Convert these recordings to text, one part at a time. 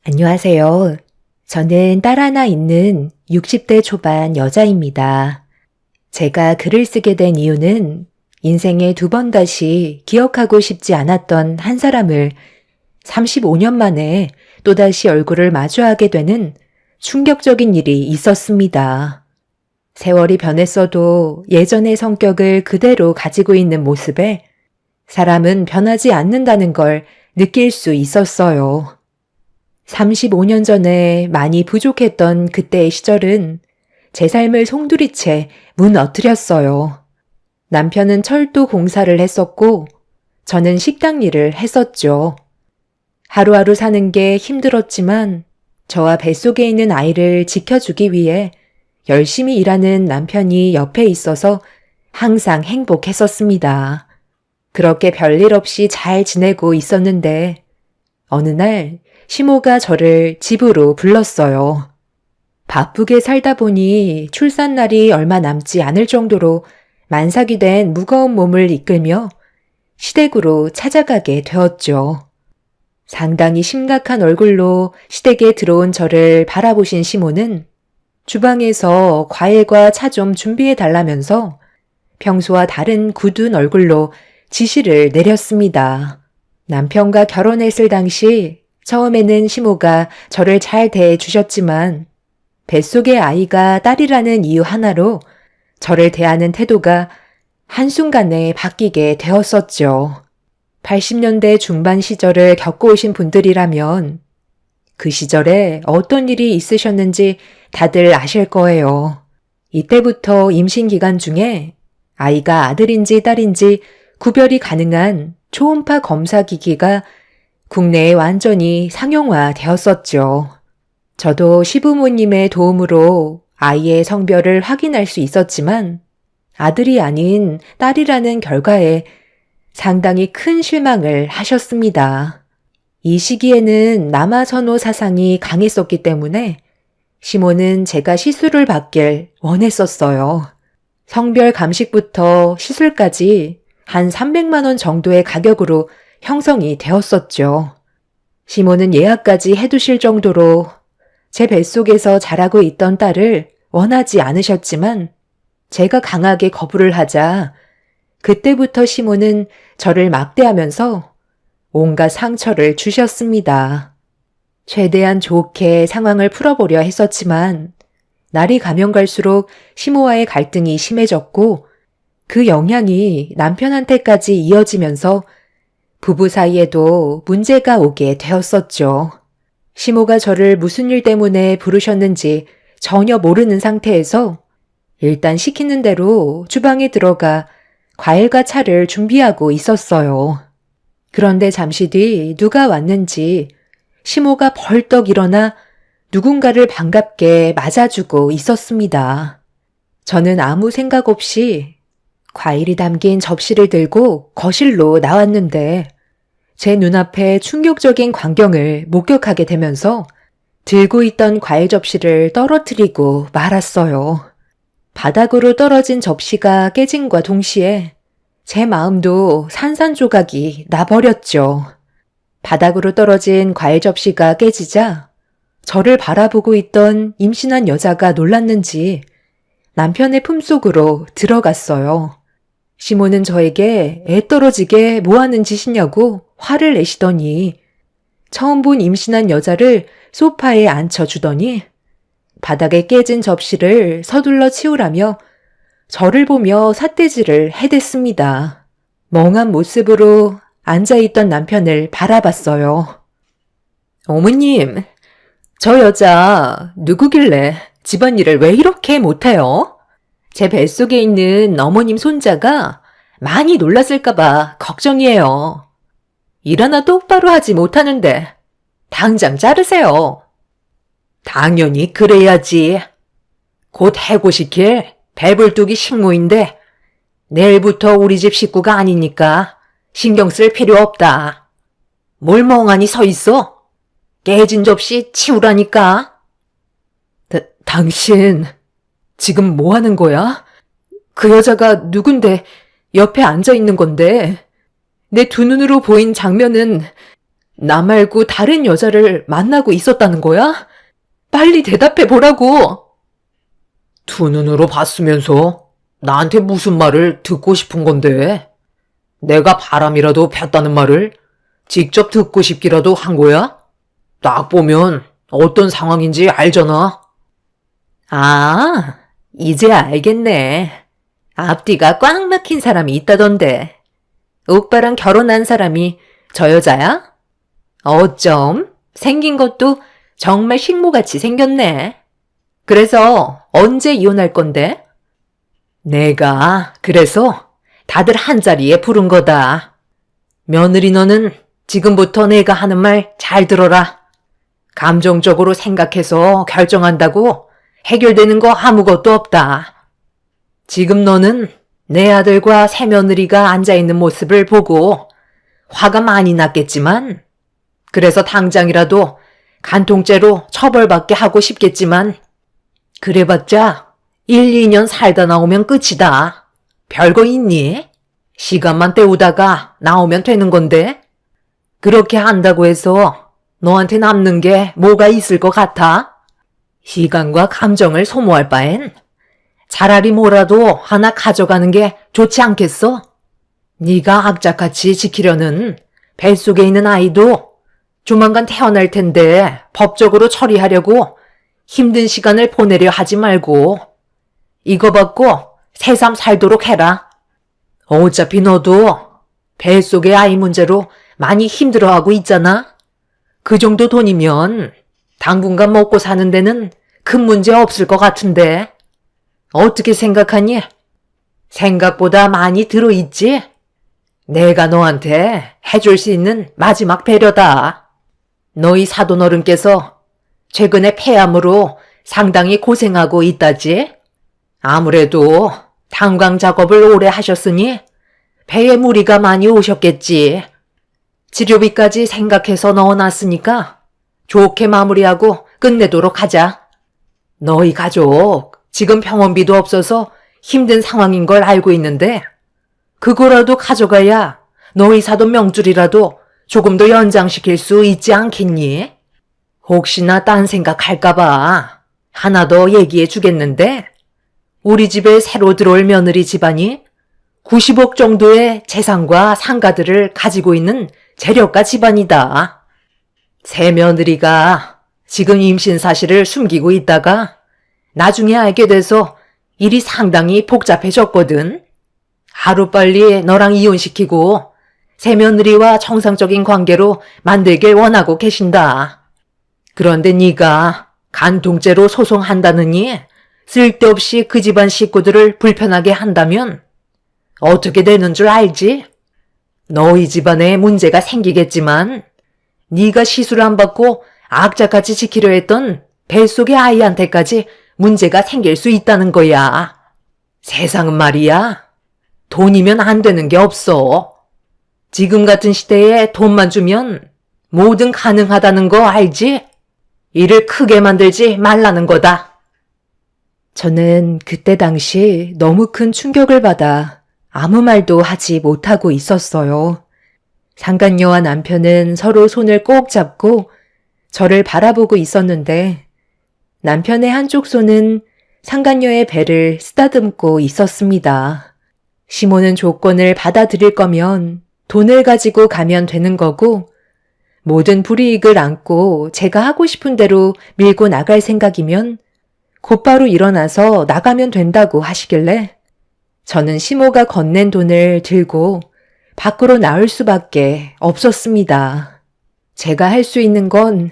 안녕하세요. 저는 딸 하나 있는 60대 초반 여자입니다. 제가 글을 쓰게 된 이유는 인생에 두 번 다시 기억하고 싶지 않았던 한 사람을 35년 만에 또다시 얼굴을 마주하게 되는 충격적인 일이 있었습니다. 세월이 변했어도 예전의 성격을 그대로 가지고 있는 모습에 사람은 변하지 않는다는 걸 느낄 수 있었어요. 35년 전에 많이 부족했던 그때의 시절은 제 삶을 송두리째 무너뜨렸어요. 남편은 철도 공사를 했었고 저는 식당 일을 했었죠. 하루하루 사는 게 힘들었지만 저와 뱃속에 있는 아이를 지켜주기 위해 열심히 일하는 남편이 옆에 있어서 항상 행복했었습니다. 그렇게 별일 없이 잘 지내고 있었는데 어느 날 시모가 저를 집으로 불렀어요. 바쁘게 살다 보니 출산날이 얼마 남지 않을 정도로 만삭이 된 무거운 몸을 이끌며 시댁으로 찾아가게 되었죠. 상당히 심각한 얼굴로 시댁에 들어온 저를 바라보신 시모는 주방에서 과일과 차 좀 준비해 달라면서 평소와 다른 굳은 얼굴로 지시를 내렸습니다. 남편과 결혼했을 당시 처음에는 시모가 저를 잘 대해주셨지만 뱃속의 아이가 딸이라는 이유 하나로 저를 대하는 태도가 한순간에 바뀌게 되었었죠. 80년대 중반 시절을 겪어오신 분들이라면 그 시절에 어떤 일이 있으셨는지 다들 아실 거예요. 이때부터 임신 기간 중에 아이가 아들인지 딸인지 구별이 가능한 초음파 검사 기기가 국내에 완전히 상용화되었었죠. 저도 시부모님의 도움으로 아이의 성별을 확인할 수 있었지만 아들이 아닌 딸이라는 결과에 상당히 큰 실망을 하셨습니다. 이 시기에는 남아선호 사상이 강했었기 때문에 시모는 제가 시술을 받길 원했었어요. 성별 감식부터 시술까지 한 300만 원 정도의 가격으로 형성이 되었었죠. 시모는 예약까지 해두실 정도로 제 뱃속에서 자라고 있던 딸을 원하지 않으셨지만 제가 강하게 거부를 하자 그때부터 시모는 저를 막대하면서 온갖 상처를 주셨습니다. 최대한 좋게 상황을 풀어보려 했었지만 날이 가면 갈수록 시모와의 갈등이 심해졌고 그 영향이 남편한테까지 이어지면서 부부 사이에도 문제가 오게 되었었죠. 시모가 저를 무슨 일 때문에 부르셨는지 전혀 모르는 상태에서 일단 시키는 대로 주방에 들어가 과일과 차를 준비하고 있었어요. 그런데 잠시 뒤 누가 왔는지 시모가 벌떡 일어나 누군가를 반갑게 맞아주고 있었습니다. 저는 아무 생각 없이 과일이 담긴 접시를 들고 거실로 나왔는데 제 눈앞에 충격적인 광경을 목격하게 되면서 들고 있던 과일 접시를 떨어뜨리고 말았어요. 바닥으로 떨어진 접시가 깨짐과 동시에 제 마음도 산산조각이 나버렸죠. 바닥으로 떨어진 과일 접시가 깨지자 저를 바라보고 있던 임신한 여자가 놀랐는지 남편의 품속으로 들어갔어요. 시모는 저에게 애 떨어지게 뭐하는 짓이냐고 화를 내시더니 처음 본 임신한 여자를 소파에 앉혀주더니 바닥에 깨진 접시를 서둘러 치우라며 저를 보며 삿대질을 해댔습니다. 멍한 모습으로 앉아있던 남편을 바라봤어요. 어머님, 저 여자 누구길래 집안일을 왜 이렇게 못해요? 제 뱃속에 있는 어머님 손자가 많이 놀랐을까봐 걱정이에요. 일 하나 똑바로 하지 못하는데 당장 자르세요. 당연히 그래야지. 곧 해고시킬 배불뚝이 식모인데 내일부터 우리 집 식구가 아니니까 신경 쓸 필요 없다. 뭘 멍하니 서 있어? 깨진 접시 치우라니까. 당신 지금 뭐 하는 거야? 그 여자가 누군데 옆에 앉아 있는 건데 내 두 눈으로 보인 장면은 나 말고 다른 여자를 만나고 있었다는 거야? 빨리 대답해 보라고. 두 눈으로 봤으면서 나한테 무슨 말을 듣고 싶은 건데? 내가 바람이라도 폈다는 말을 직접 듣고 싶기라도 한 거야? 딱 보면 어떤 상황인지 알잖아. 아, 이제 알겠네. 앞뒤가 꽉 막힌 사람이 있다던데. 오빠랑 결혼한 사람이 저 여자야? 어쩜? 생긴 것도 정말 식모같이 생겼네. 그래서 언제 이혼할 건데? 내가 그래서 다들 한자리에 부른 거다. 며느리 너는 지금부터 내가 하는 말 잘 들어라. 감정적으로 생각해서 결정한다고 해결되는 거 아무것도 없다. 지금 너는 내 아들과 새며느리가 앉아있는 모습을 보고 화가 많이 났겠지만, 그래서 당장이라도 간통죄로 처벌받게 하고 싶겠지만, 그래봤자 1, 2년 살다 나오면 끝이다. 별거 있니? 시간만 때우다가 나오면 되는 건데, 그렇게 한다고 해서 너한테 남는 게 뭐가 있을 것 같아? 시간과 감정을 소모할 바엔 차라리 뭐라도 하나 가져가는 게 좋지 않겠어? 네가 악착같이 지키려는 뱃속에 있는 아이도 조만간 태어날 텐데 법적으로 처리하려고 힘든 시간을 보내려 하지 말고 이거 받고 새삼 살도록 해라. 어차피 너도 뱃속의 아이 문제로 많이 힘들어하고 있잖아. 그 정도 돈이면 당분간 먹고 사는 데는 큰 문제 없을 것 같은데. 어떻게 생각하니? 생각보다 많이 들어있지? 내가 너한테 해줄 수 있는 마지막 배려다. 너희 사돈어른께서 최근에 폐암으로 상당히 고생하고 있다지? 아무래도 탄광 작업을 오래 하셨으니 배에 무리가 많이 오셨겠지. 치료비까지 생각해서 넣어놨으니까 좋게 마무리하고 끝내도록 하자. 너희 가족 지금 병원비도 없어서 힘든 상황인 걸 알고 있는데 그거라도 가져가야 너희 사돈 명줄이라도 조금 더 연장시킬 수 있지 않겠니? 혹시나 딴 생각할까봐 하나 더 얘기해 주겠는데 우리 집에 새로 들어올 며느리 집안이 90억 정도의 재산과 상가들을 가지고 있는 재력가 집안이다. 새 며느리가 지금 임신 사실을 숨기고 있다가 나중에 알게 돼서 일이 상당히 복잡해졌거든. 하루빨리 너랑 이혼시키고 새 며느리와 정상적인 관계로 만들길 원하고 계신다. 그런데 네가 간통죄로 소송한다느니 쓸데없이 그 집안 식구들을 불편하게 한다면 어떻게 되는 줄 알지? 너희 집안에 문제가 생기겠지만 네가 시술 안 받고 악착같이 지키려 했던 뱃속의 아이한테까지 문제가 생길 수 있다는 거야. 세상은 말이야. 돈이면 안 되는 게 없어. 지금 같은 시대에 돈만 주면 뭐든 가능하다는 거 알지? 일을 크게 만들지 말라는 거다. 저는 그때 당시 너무 큰 충격을 받아 아무 말도 하지 못하고 있었어요. 상간녀와 남편은 서로 손을 꼭 잡고 저를 바라보고 있었는데 남편의 한쪽 손은 상간녀의 배를 쓰다듬고 있었습니다. 시모는 조건을 받아들일 거면 돈을 가지고 가면 되는 거고 모든 불이익을 안고 제가 하고 싶은 대로 밀고 나갈 생각이면 곧바로 일어나서 나가면 된다고 하시길래 저는 시모가 건넨 돈을 들고 밖으로 나올 수밖에 없었습니다. 제가 할 수 있는 건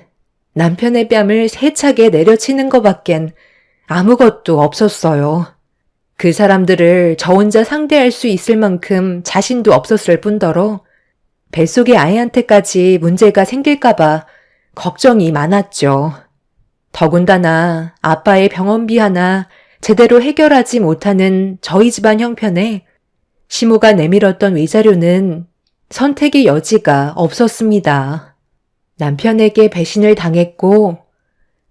남편의 뺨을 세차게 내려치는 것밖엔 아무것도 없었어요. 그 사람들을 저 혼자 상대할 수 있을 만큼 자신도 없었을 뿐더러 뱃속의 아이한테까지 문제가 생길까봐 걱정이 많았죠. 더군다나 아빠의 병원비 하나 제대로 해결하지 못하는 저희 집안 형편에 시모가 내밀었던 위자료는 선택의 여지가 없었습니다. 남편에게 배신을 당했고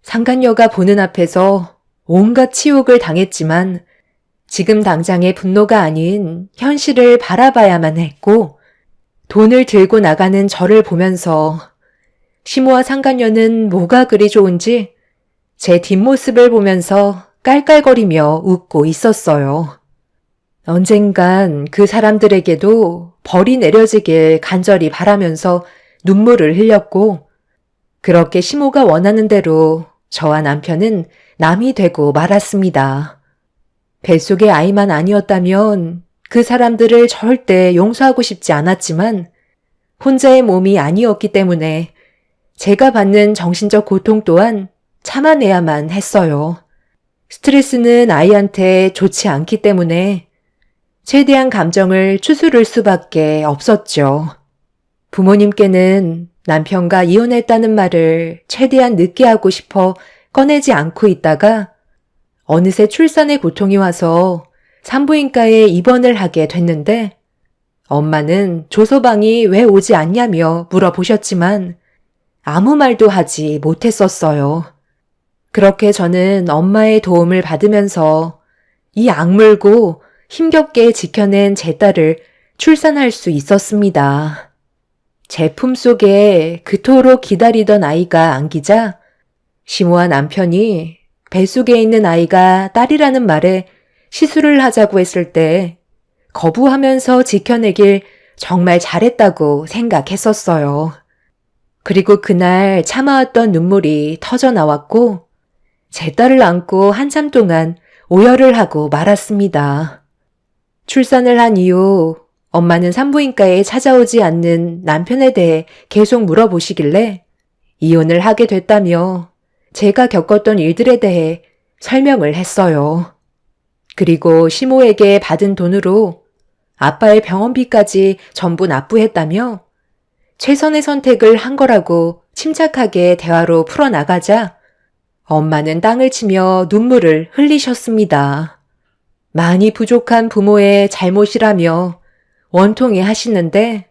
상간녀가 보는 앞에서 온갖 치욕을 당했지만 지금 당장의 분노가 아닌 현실을 바라봐야만 했고 돈을 들고 나가는 저를 보면서 시모와 상간녀는 뭐가 그리 좋은지 제 뒷모습을 보면서 깔깔거리며 웃고 있었어요. 언젠간 그 사람들에게도 벌이 내려지길 간절히 바라면서 눈물을 흘렸고, 그렇게 시모가 원하는 대로 저와 남편은 남이 되고 말았습니다. 뱃속의 아이만 아니었다면 그 사람들을 절대 용서하고 싶지 않았지만 혼자의 몸이 아니었기 때문에 제가 받는 정신적 고통 또한 참아내야만 했어요. 스트레스는 아이한테 좋지 않기 때문에 최대한 감정을 추스를 수밖에 없었죠. 부모님께는 남편과 이혼했다는 말을 최대한 늦게 하고 싶어 꺼내지 않고 있다가 어느새 출산의 고통이 와서 산부인과에 입원을 하게 됐는데 엄마는 조소방이 왜 오지 않냐며 물어보셨지만 아무 말도 하지 못했었어요. 그렇게 저는 엄마의 도움을 받으면서 이 악물고 힘겹게 지켜낸 제 딸을 출산할 수 있었습니다. 제 품속에 그토록 기다리던 아이가 안기자 시모와 남편이 뱃속에 있는 아이가 딸이라는 말에 시술을 하자고 했을 때 거부하면서 지켜내길 정말 잘했다고 생각했었어요. 그리고 그날 참아왔던 눈물이 터져 나왔고 제 딸을 안고 한참 동안 오열을 하고 말았습니다. 출산을 한 이후 엄마는 산부인과에 찾아오지 않는 남편에 대해 계속 물어보시길래 이혼을 하게 됐다며 제가 겪었던 일들에 대해 설명을 했어요. 그리고 시모에게 받은 돈으로 아빠의 병원비까지 전부 납부했다며 최선의 선택을 한 거라고 침착하게 대화로 풀어나가자 엄마는 땅을 치며 눈물을 흘리셨습니다. 많이 부족한 부모의 잘못이라며 원통해 하시는데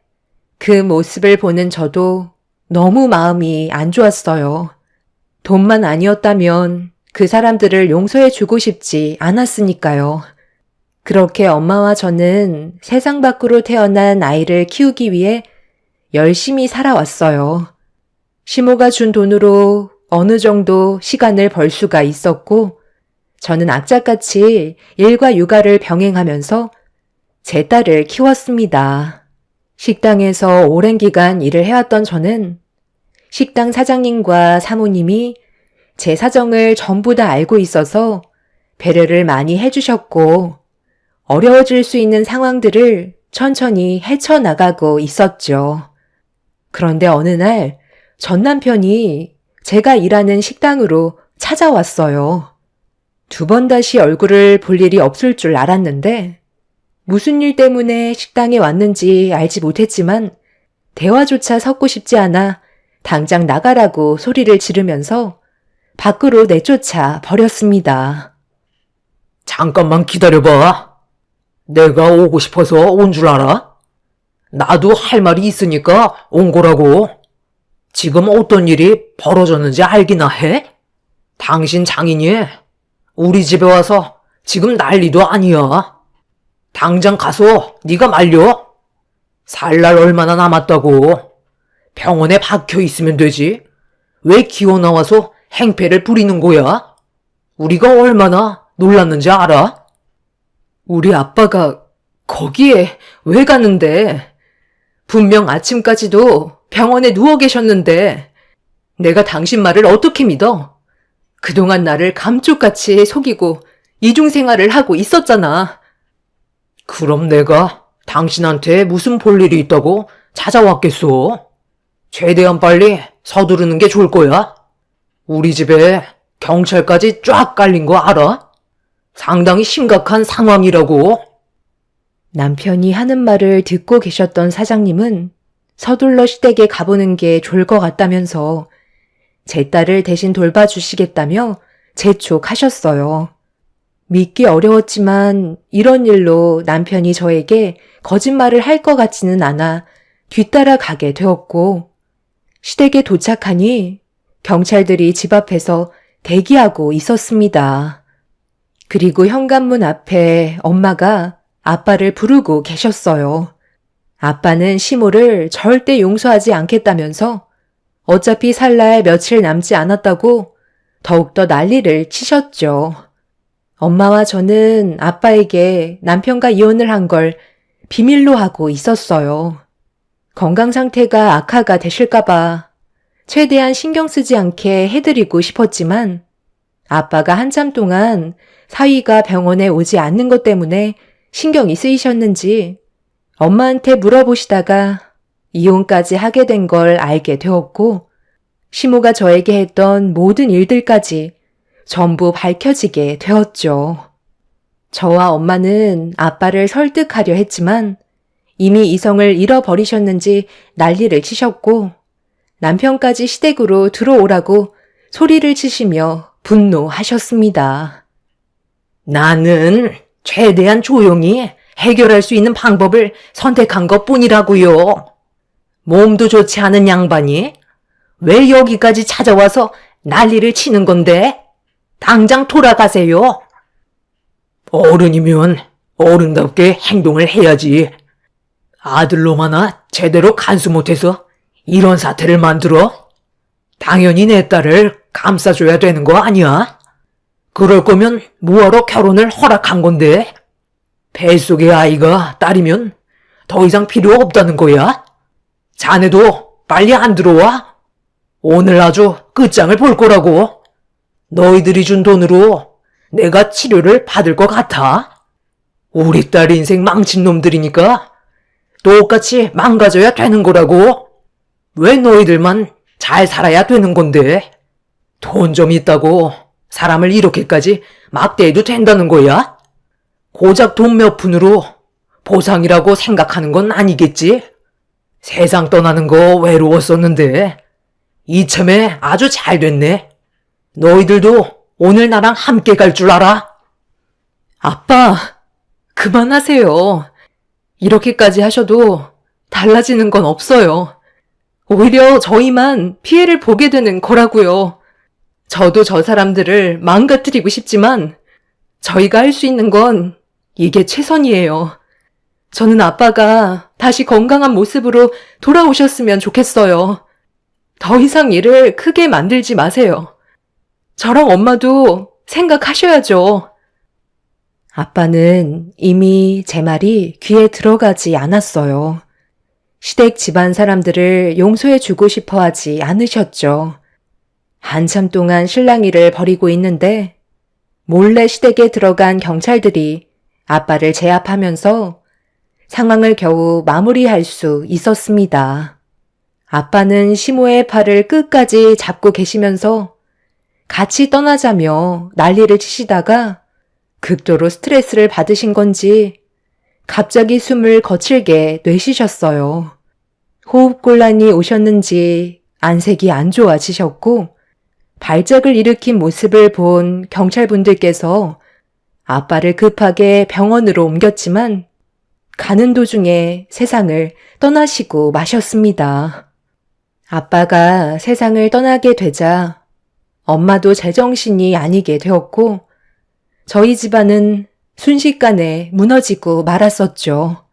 그 모습을 보는 저도 너무 마음이 안 좋았어요. 돈만 아니었다면 그 사람들을 용서해 주고 싶지 않았으니까요. 그렇게 엄마와 저는 세상 밖으로 태어난 아이를 키우기 위해 열심히 살아왔어요. 시모가 준 돈으로 어느 정도 시간을 벌 수가 있었고 저는 악착같이 일과 육아를 병행하면서 제 딸을 키웠습니다. 식당에서 오랜 기간 일을 해왔던 저는 식당 사장님과 사모님이 제 사정을 전부 다 알고 있어서 배려를 많이 해주셨고 어려워질 수 있는 상황들을 천천히 헤쳐나가고 있었죠. 그런데 어느 날 전 남편이 제가 일하는 식당으로 찾아왔어요. 2번 다시 얼굴을 볼 일이 없을 줄 알았는데 무슨 일 때문에 식당에 왔는지 알지 못했지만 대화조차 섞고 싶지 않아 당장 나가라고 소리를 지르면서 밖으로 내쫓아 버렸습니다. 잠깐만 기다려봐. 내가 오고 싶어서 온 줄 알아? 나도 할 말이 있으니까 온 거라고. 지금 어떤 일이 벌어졌는지 알기나 해? 당신 장인이 우리 집에 와서 지금 난리도 아니야. 당장 가서 네가 말려. 살 날 얼마나 남았다고. 병원에 박혀 있으면 되지. 왜 기어 나와서 행패를 부리는 거야? 우리가 얼마나 놀랐는지 알아? 우리 아빠가 거기에 왜 가는데? 분명 아침까지도 병원에 누워 계셨는데 내가 당신 말을 어떻게 믿어? 그동안 나를 감쪽같이 속이고 이중생활을 하고 있었잖아. 그럼 내가 당신한테 무슨 볼 일이 있다고 찾아왔겠소? 최대한 빨리 서두르는 게 좋을 거야. 우리 집에 경찰까지 쫙 깔린 거 알아? 상당히 심각한 상황이라고. 남편이 하는 말을 듣고 계셨던 사장님은 서둘러 시댁에 가보는 게 좋을 것 같다면서 제 딸을 대신 돌봐주시겠다며 재촉하셨어요. 믿기 어려웠지만 이런 일로 남편이 저에게 거짓말을 할 것 같지는 않아 뒤따라 가게 되었고 시댁에 도착하니 경찰들이 집 앞에서 대기하고 있었습니다. 그리고 현관문 앞에 엄마가 아빠를 부르고 계셨어요. 아빠는 시모를 절대 용서하지 않겠다면서 어차피 살 날 며칠 남지 않았다고 더욱더 난리를 치셨죠. 엄마와 저는 아빠에게 남편과 이혼을 한 걸 비밀로 하고 있었어요. 건강 상태가 악화가 되실까봐 최대한 신경 쓰지 않게 해드리고 싶었지만 아빠가 한참 동안 사위가 병원에 오지 않는 것 때문에 신경이 쓰이셨는지 엄마한테 물어보시다가 이혼까지 하게 된 걸 알게 되었고 시모가 저에게 했던 모든 일들까지 전부 밝혀지게 되었죠. 저와 엄마는 아빠를 설득하려 했지만 이미 이성을 잃어버리셨는지 난리를 치셨고 남편까지 시댁으로 들어오라고 소리를 치시며 분노하셨습니다. 나는 최대한 조용히 해결할 수 있는 방법을 선택한 것뿐이라고요. 몸도 좋지 않은 양반이 왜 여기까지 찾아와서 난리를 치는 건데? 당장 돌아가세요. 어른이면 어른답게 행동을 해야지. 아들놈 하나 제대로 간수 못해서 이런 사태를 만들어? 당연히 내 딸을 감싸줘야 되는 거 아니야? 그럴 거면 뭐하러 결혼을 허락한 건데? 뱃속의 아이가 딸이면 더 이상 필요 없다는 거야? 자네도 빨리 안 들어와? 오늘 아주 끝장을 볼 거라고. 너희들이 준 돈으로 내가 치료를 받을 것 같아? 우리 딸 인생 망친 놈들이니까 똑같이 망가져야 되는 거라고. 왜 너희들만 잘 살아야 되는 건데? 돈 좀 있다고 사람을 이렇게까지 막대해도 된다는 거야? 고작 돈 몇 푼으로 보상이라고 생각하는 건 아니겠지? 세상 떠나는 거 외로웠었는데 이참에 아주 잘 됐네. 너희들도 오늘 나랑 함께 갈 줄 알아? 아빠, 그만하세요. 이렇게까지 하셔도 달라지는 건 없어요. 오히려 저희만 피해를 보게 되는 거라고요. 저도 저 사람들을 망가뜨리고 싶지만 저희가 할 수 있는 건 이게 최선이에요. 저는 아빠가 다시 건강한 모습으로 돌아오셨으면 좋겠어요. 더 이상 일을 크게 만들지 마세요. 저랑 엄마도 생각하셔야죠. 아빠는 이미 제 말이 귀에 들어가지 않았어요. 시댁 집안 사람들을 용서해주고 싶어 하지 않으셨죠. 한참 동안 실랑이를 벌이고 있는데 몰래 시댁에 들어간 경찰들이 아빠를 제압하면서 상황을 겨우 마무리할 수 있었습니다. 아빠는 시모의 팔을 끝까지 잡고 계시면서 같이 떠나자며 난리를 치시다가 극도로 스트레스를 받으신 건지 갑자기 숨을 거칠게 내쉬셨어요. 호흡곤란이 오셨는지 안색이 안 좋아지셨고 발작을 일으킨 모습을 본 경찰분들께서 아빠를 급하게 병원으로 옮겼지만 가는 도중에 세상을 떠나시고 마셨습니다. 아빠가 세상을 떠나게 되자 엄마도 제정신이 아니게 되었고 저희 집안은 순식간에 무너지고 말았었죠.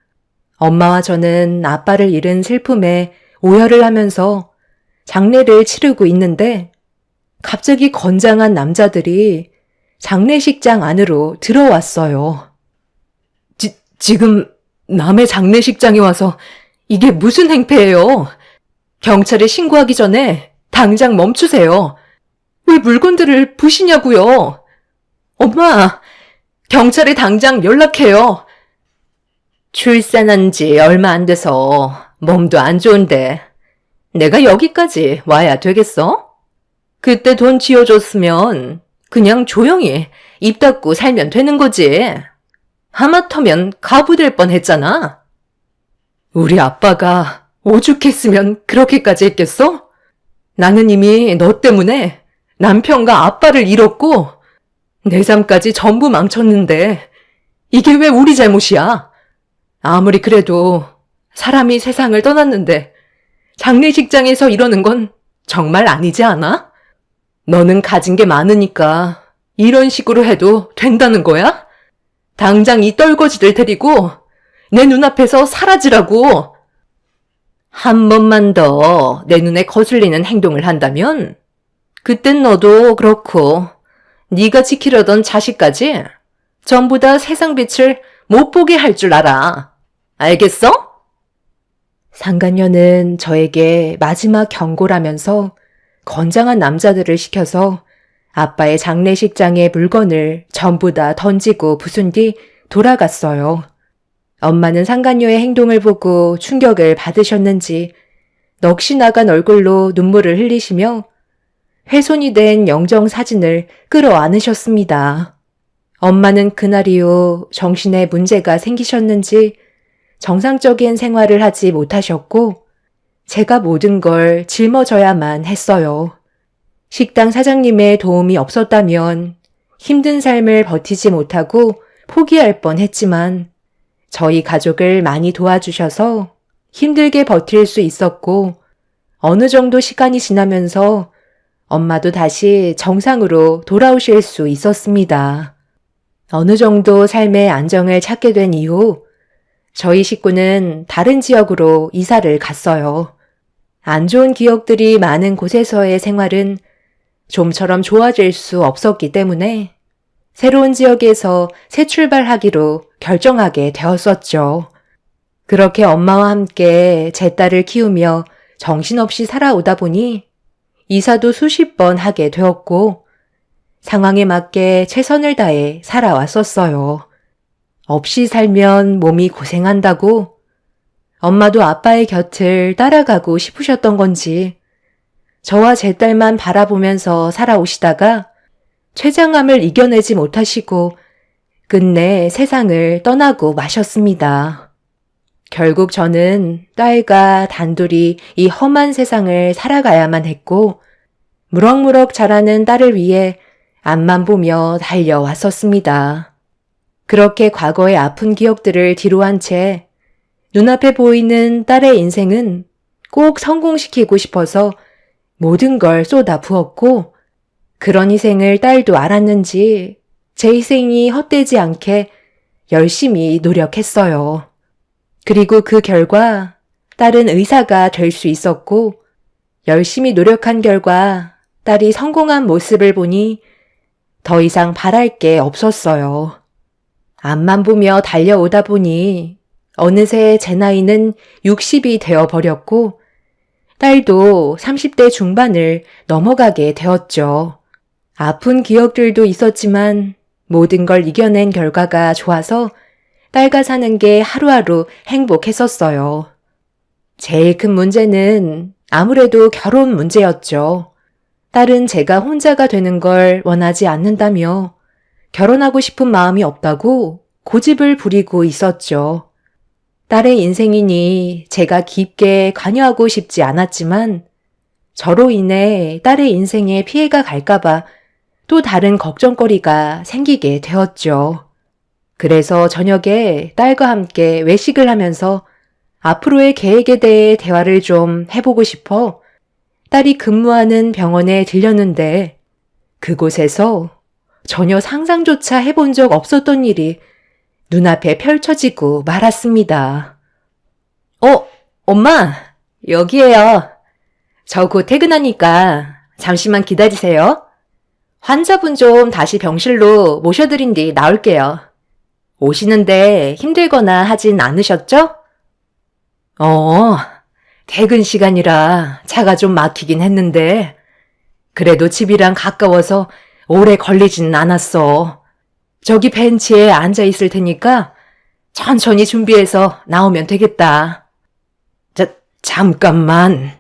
엄마와 저는 아빠를 잃은 슬픔에 오열을 하면서 장례를 치르고 있는데 갑자기 건장한 남자들이 장례식장 안으로 들어왔어요. 지금 남의 장례식장에 와서 이게 무슨 행패예요? 경찰에 신고하기 전에 당장 멈추세요. 왜 물건들을 부시냐고요? 엄마, 경찰에 당장 연락해요. 출산한 지 얼마 안 돼서 몸도 안 좋은데 내가 여기까지 와야 되겠어? 그때 돈 쥐어줬으면 그냥 조용히 입 닫고 살면 되는 거지. 하마터면 가부될 뻔했잖아. 우리 아빠가 오죽했으면 그렇게까지 했겠어? 나는 이미 너 때문에 남편과 아빠를 잃었고 내 삶까지 전부 망쳤는데 이게 왜 우리 잘못이야? 아무리 그래도 사람이 세상을 떠났는데 장례식장에서 이러는 건 정말 아니지 않아? 너는 가진 게 많으니까 이런 식으로 해도 된다는 거야? 당장 이 떨거지들 데리고 내 눈앞에서 사라지라고. 한 번만 더 내 눈에 거슬리는 행동을 한다면 그땐 너도 그렇고 네가 지키려던 자식까지 전부 다 세상 빛을 못 보게 할 줄 알아. 알겠어? 상간녀는 저에게 마지막 경고라면서 건장한 남자들을 시켜서 아빠의 장례식장의 물건을 전부 다 던지고 부순 뒤 돌아갔어요. 엄마는 상간녀의 행동을 보고 충격을 받으셨는지 넋이 나간 얼굴로 눈물을 흘리시며 훼손이 된 영정 사진을 끌어안으셨습니다. 엄마는 그날 이후 정신에 문제가 생기셨는지 정상적인 생활을 하지 못하셨고 제가 모든 걸 짊어져야만 했어요. 식당 사장님의 도움이 없었다면 힘든 삶을 버티지 못하고 포기할 뻔했지만 저희 가족을 많이 도와주셔서 힘들게 버틸 수 있었고 어느 정도 시간이 지나면서 엄마도 다시 정상으로 돌아오실 수 있었습니다. 어느 정도 삶의 안정을 찾게 된 이후 저희 식구는 다른 지역으로 이사를 갔어요. 안 좋은 기억들이 많은 곳에서의 생활은 좀처럼 좋아질 수 없었기 때문에 새로운 지역에서 새 출발하기로 결정하게 되었었죠. 그렇게 엄마와 함께 제 딸을 키우며 정신없이 살아오다 보니 이사도 수십 번 하게 되었고 상황에 맞게 최선을 다해 살아왔었어요. 없이 살면 몸이 고생한다고 엄마도 아빠의 곁을 따라가고 싶으셨던 건지 저와 제 딸만 바라보면서 살아오시다가 췌장암을 이겨내지 못하시고 끝내 세상을 떠나고 마셨습니다. 결국 저는 딸과 단둘이 이 험한 세상을 살아가야만 했고 무럭무럭 자라는 딸을 위해 앞만 보며 달려왔었습니다. 그렇게 과거의 아픈 기억들을 뒤로한 채 눈앞에 보이는 딸의 인생은 꼭 성공시키고 싶어서 모든 걸 쏟아 부었고 그런 희생을 딸도 알았는지 제 희생이 헛되지 않게 열심히 노력했어요. 그리고 그 결과 딸은 의사가 될 수 있었고 열심히 노력한 결과 딸이 성공한 모습을 보니 더 이상 바랄 게 없었어요. 앞만 보며 달려오다 보니 어느새 제 나이는 60이 되어버렸고 딸도 30대 중반을 넘어가게 되었죠. 아픈 기억들도 있었지만 모든 걸 이겨낸 결과가 좋아서 딸과 사는 게 하루하루 행복했었어요. 제일 큰 문제는 아무래도 결혼 문제였죠. 딸은 제가 혼자가 되는 걸 원하지 않는다며 결혼하고 싶은 마음이 없다고 고집을 부리고 있었죠. 딸의 인생이니 제가 깊게 관여하고 싶지 않았지만 저로 인해 딸의 인생에 피해가 갈까봐 또 다른 걱정거리가 생기게 되었죠. 그래서 저녁에 딸과 함께 외식을 하면서 앞으로의 계획에 대해 대화를 좀 해보고 싶어 딸이 근무하는 병원에 들렸는데 그곳에서 전혀 상상조차 해본 적 없었던 일이 눈앞에 펼쳐지고 말았습니다. 엄마, 여기에요. 저 곧 퇴근하니까 잠시만 기다리세요. 환자분 좀 다시 병실로 모셔드린 뒤 나올게요. 오시는데 힘들거나 하진 않으셨죠? 퇴근 시간이라 차가 좀 막히긴 했는데 그래도 집이랑 가까워서 오래 걸리진 않았어. 저기 벤치에 앉아 있을 테니까 천천히 준비해서 나오면 되겠다. 잠깐만.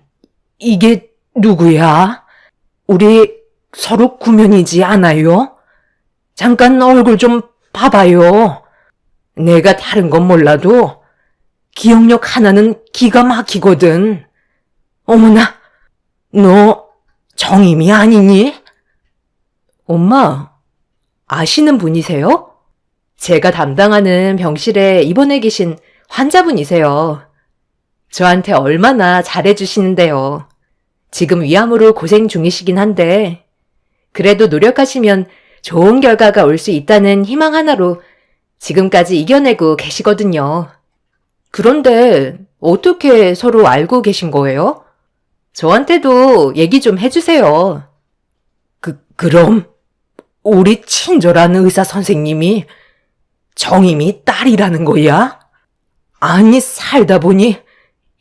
이게 누구야? 우리 서로 구면이지 않아요? 잠깐 얼굴 좀 봐봐요. 내가 다른 건 몰라도 기억력 하나는 기가 막히거든. 어머나, 너 정임이 아니니? 엄마, 아시는 분이세요? 제가 담당하는 병실에 입원해 계신 환자분이세요. 저한테 얼마나 잘해주시는데요. 지금 위암으로 고생 중이시긴 한데 그래도 노력하시면 좋은 결과가 올 수 있다는 희망 하나로 지금까지 이겨내고 계시거든요. 그런데 어떻게 서로 알고 계신 거예요? 저한테도 얘기 좀 해주세요. 그럼 우리 친절한 의사 선생님이 정임이 딸이라는 거야? 아니, 살다 보니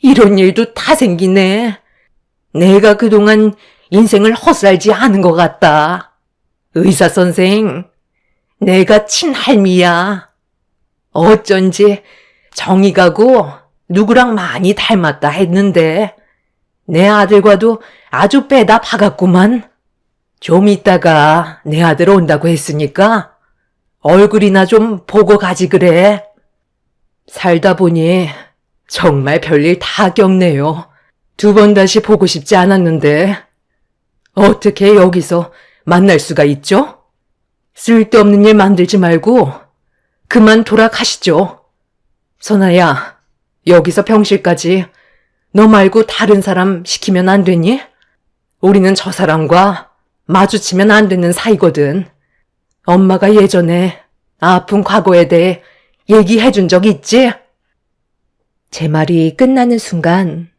이런 일도 다 생기네. 내가 그동안 인생을 헛살지 않은 것 같다. 의사 선생, 내가 친할미야. 어쩐지 정이가고 누구랑 많이 닮았다 했는데 내 아들과도 아주 빼다 박았구만. 좀 이따가 내 아들 온다고 했으니까 얼굴이나 좀 보고 가지 그래. 살다 보니 정말 별일 다 겪네요. 2번 다시 보고 싶지 않았는데 어떻게 여기서 만날 수가 있죠? 쓸데없는 일 만들지 말고 그만 돌아가시죠. 선아야, 여기서 병실까지 너 말고 다른 사람 시키면 안 되니? 우리는 저 사람과 마주치면 안 되는 사이거든. 엄마가 예전에 아픈 과거에 대해 얘기해 준 적 있지? 제 말이 끝나는 순간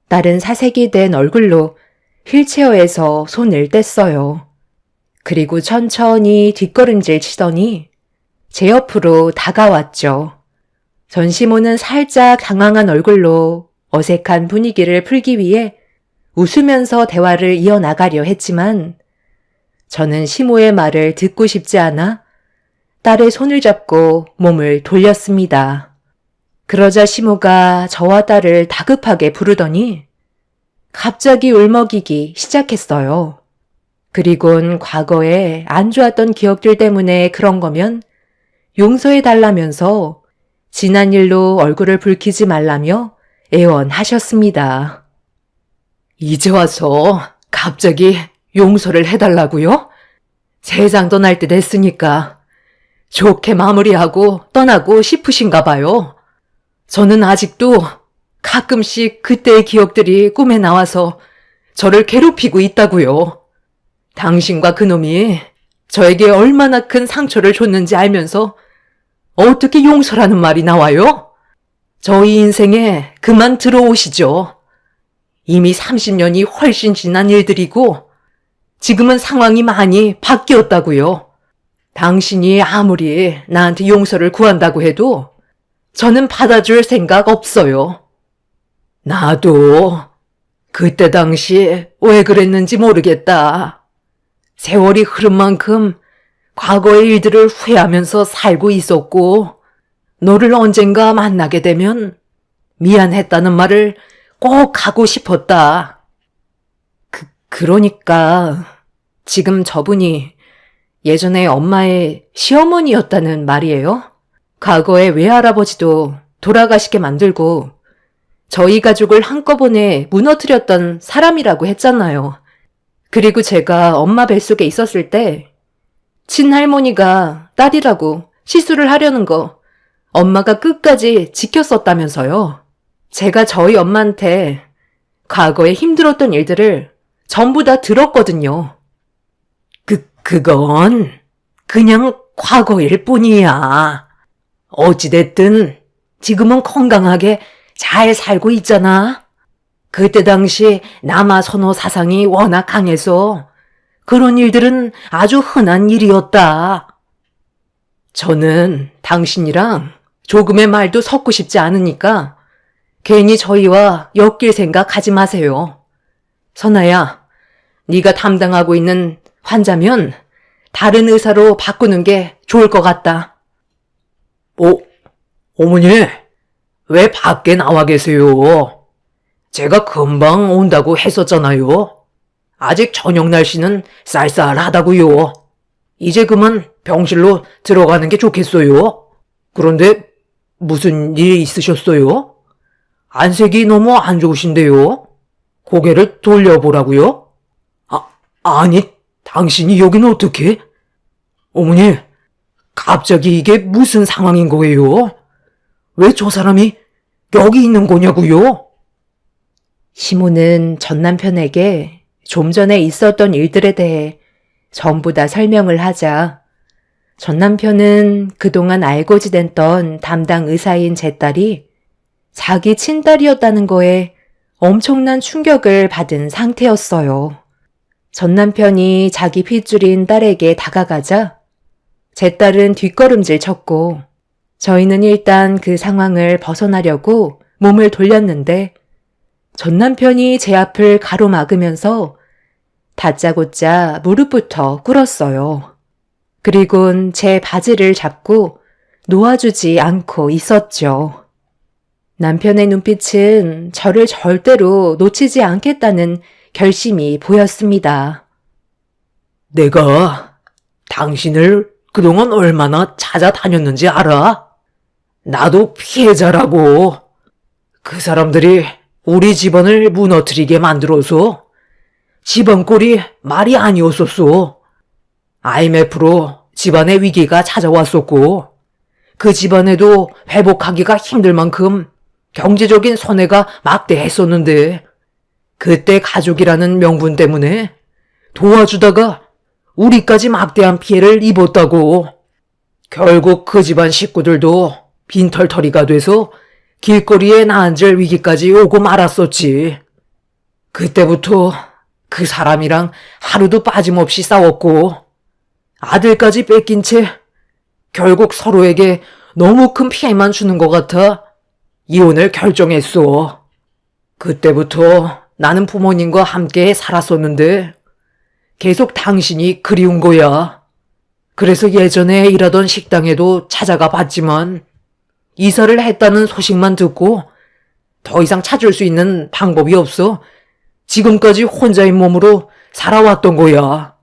딸은 사색이 된 얼굴로 휠체어에서 손을 뗐어요. 그리고 천천히 뒷걸음질 치더니 제 옆으로 다가왔죠. 전시모는 살짝 당황한 얼굴로 어색한 분위기를 풀기 위해 웃으면서 대화를 이어나가려 했지만 저는 시모의 말을 듣고 싶지 않아 딸의 손을 잡고 몸을 돌렸습니다. 그러자 시모가 저와 딸을 다급하게 부르더니 갑자기 울먹이기 시작했어요. 그리곤 과거에 안 좋았던 기억들 때문에 그런 거면 용서해달라면서 지난 일로 얼굴을 붉히지 말라며 애원하셨습니다. 이제 와서 갑자기 용서를 해달라고요? 세상 떠날 때 됐으니까 좋게 마무리하고 떠나고 싶으신가 봐요. 저는 아직도 가끔씩 그때의 기억들이 꿈에 나와서 저를 괴롭히고 있다고요. 당신과 그놈이 저에게 얼마나 큰 상처를 줬는지 알면서 어떻게 용서라는 말이 나와요? 저희 인생에 그만 들어오시죠. 이미 30년이 훨씬 지난 일들이고 지금은 상황이 많이 바뀌었다고요. 당신이 아무리 나한테 용서를 구한다고 해도 저는 받아줄 생각 없어요. 나도 그때 당시 왜 그랬는지 모르겠다. 세월이 흐른 만큼 과거의 일들을 후회하면서 살고 있었고 너를 언젠가 만나게 되면 미안했다는 말을 꼭 하고 싶었다. 그러니까 지금 저분이 예전에 엄마의 시어머니였다는 말이에요? 과거에 외할아버지도 돌아가시게 만들고 저희 가족을 한꺼번에 무너뜨렸던 사람이라고 했잖아요. 그리고 제가 엄마 뱃속에 있었을 때 친할머니가 딸이라고 시술을 하려는 거 엄마가 끝까지 지켰었다면서요. 제가 저희 엄마한테 과거에 힘들었던 일들을 전부 다 들었거든요. 그건 그냥 과거일 뿐이야. 어찌됐든 지금은 건강하게 잘 살고 있잖아. 그때 당시 남아 선호 사상이 워낙 강해서 그런 일들은 아주 흔한 일이었다. 저는 당신이랑 조금의 말도 섞고 싶지 않으니까 괜히 저희와 엮일 생각 하지 마세요. 선아야, 네가 담당하고 있는 환자면 다른 의사로 바꾸는 게 좋을 것 같다. 어머니, 왜 밖에 나와 계세요? 제가 금방 온다고 했었잖아요. 아직 저녁 날씨는 쌀쌀하다고요. 이제 그만 병실로 들어가는 게 좋겠어요. 그런데 무슨 일이 있으셨어요? 안색이 너무 안 좋으신데요. 고개를 돌려보라고요? 아니, 당신이 여긴 어떻게? 어머니, 갑자기 이게 무슨 상황인 거예요? 왜 저 사람이 여기 있는 거냐고요? 시모는 전 남편에게 좀 전에 있었던 일들에 대해 전부 다 설명을 하자 전 남편은 그동안 알고 지냈던 담당 의사인 제 딸이 자기 친딸이었다는 거에 엄청난 충격을 받은 상태였어요. 전 남편이 자기 핏줄인 딸에게 다가가자 제 딸은 뒷걸음질 쳤고 저희는 일단 그 상황을 벗어나려고 몸을 돌렸는데 전 남편이 제 앞을 가로막으면서 다짜고짜 무릎부터 꿇었어요. 그리곤 제 바지를 잡고 놓아주지 않고 있었죠. 남편의 눈빛은 저를 절대로 놓치지 않겠다는 결심이 보였습니다. 내가 당신을 그동안 얼마나 찾아다녔는지 알아? 나도 피해자라고. 그 사람들이 우리 집안을 무너뜨리게 만들어서 집안 꼴이 말이 아니었었어. IMF로 집안의 위기가 찾아왔었고 그 집안에도 회복하기가 힘들 만큼 경제적인 손해가 막대했었는데 그때 가족이라는 명분 때문에 도와주다가 우리까지 막대한 피해를 입었다고. 결국 그 집안 식구들도 빈털터리가 돼서 길거리에 나앉을 위기까지 오고 말았었지. 그때부터 그 사람이랑 하루도 빠짐없이 싸웠고 아들까지 뺏긴 채 결국 서로에게 너무 큰 피해만 주는 것 같아 이혼을 결정했어. 그때부터 나는 부모님과 함께 살았었는데 계속 당신이 그리운 거야. 그래서 예전에 일하던 식당에도 찾아가 봤지만 이사를 했다는 소식만 듣고 더 이상 찾을 수 있는 방법이 없어 지금까지 혼자인 몸으로 살아왔던 거야.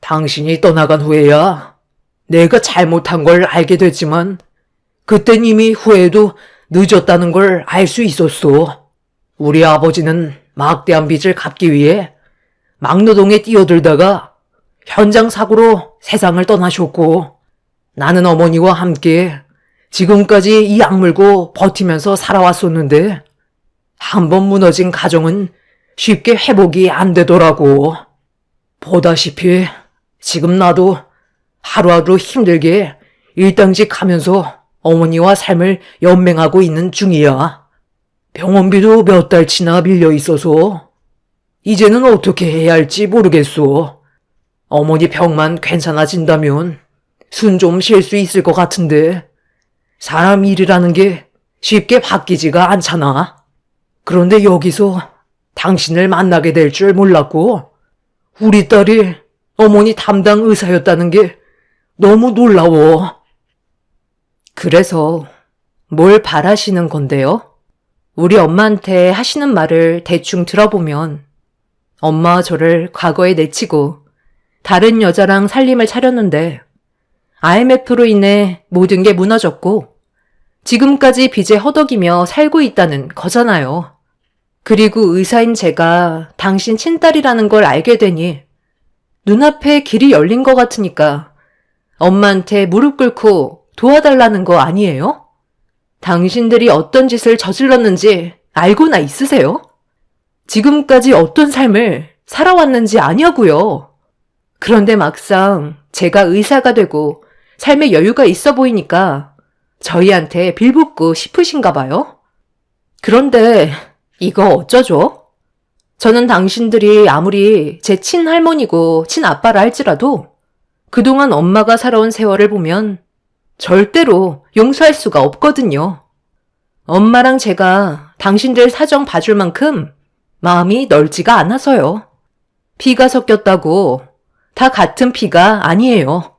당신이 떠나간 후에야 내가 잘못한 걸 알게 됐지만 그땐 이미 후회도 늦었다는 걸 알 수 있었어. 우리 아버지는 막대한 빚을 갚기 위해 막노동에 뛰어들다가 현장 사고로 세상을 떠나셨고 나는 어머니와 함께 지금까지 이 악물고 버티면서 살아왔었는데 한번 무너진 가정은 쉽게 회복이 안 되더라고. 보다시피 지금 나도 하루하루 힘들게 일당직 하면서 어머니와 삶을 연맹하고 있는 중이야. 병원비도 몇 달치나 밀려 있어서 이제는 어떻게 해야 할지 모르겠어. 어머니 병만 괜찮아진다면 순 좀 쉴 수 있을 것 같은데 사람 일이라는 게 쉽게 바뀌지가 않잖아. 그런데 여기서 당신을 만나게 될 줄 몰랐고 우리 딸이 어머니 담당 의사였다는 게 너무 놀라워. 그래서 뭘 바라시는 건데요? 우리 엄마한테 하시는 말을 대충 들어보면 엄마와 저를 과거에 내치고 다른 여자랑 살림을 차렸는데 IMF로 인해 모든 게 무너졌고 지금까지 빚에 허덕이며 살고 있다는 거잖아요. 그리고 의사인 제가 당신 친딸이라는 걸 알게 되니 눈앞에 길이 열린 것 같으니까 엄마한테 무릎 꿇고 도와달라는 거 아니에요? 당신들이 어떤 짓을 저질렀는지 알고나 있으세요? 지금까지 어떤 삶을 살아왔는지 아냐고요. 그런데 막상 제가 의사가 되고 삶의 여유가 있어 보이니까 저희한테 빌붙고 싶으신가 봐요. 그런데 이거 어쩌죠? 저는 당신들이 아무리 제 친할머니고 친아빠라 할지라도 그동안 엄마가 살아온 세월을 보면 절대로 용서할 수가 없거든요. 엄마랑 제가 당신들 사정 봐줄 만큼 마음이 넓지가 않아서요. 피가 섞였다고 다 같은 피가 아니에요.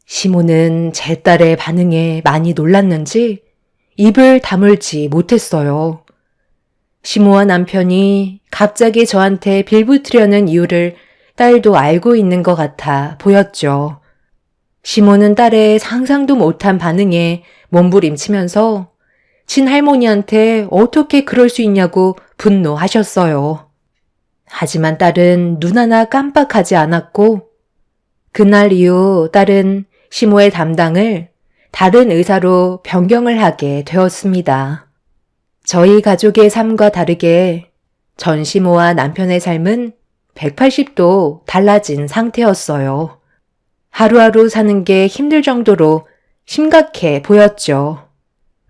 시모는 제 딸의 반응에 많이 놀랐는지 입을 다물지 못했어요. 시모와 남편이 갑자기 저한테 빌붙으려는 이유를 딸도 알고 있는 것 같아 보였죠. 시모는 딸의 상상도 못한 반응에 몸부림치면서 친할머니한테 어떻게 그럴 수 있냐고 분노하셨어요. 하지만 딸은 눈 하나 깜빡하지 않았고 그날 이후 딸은 시모의 담당을 다른 의사로 변경을 하게 되었습니다. 저희 가족의 삶과 다르게 전 시모와 남편의 삶은 180도 달라진 상태였어요. 하루하루 사는 게 힘들 정도로 심각해 보였죠.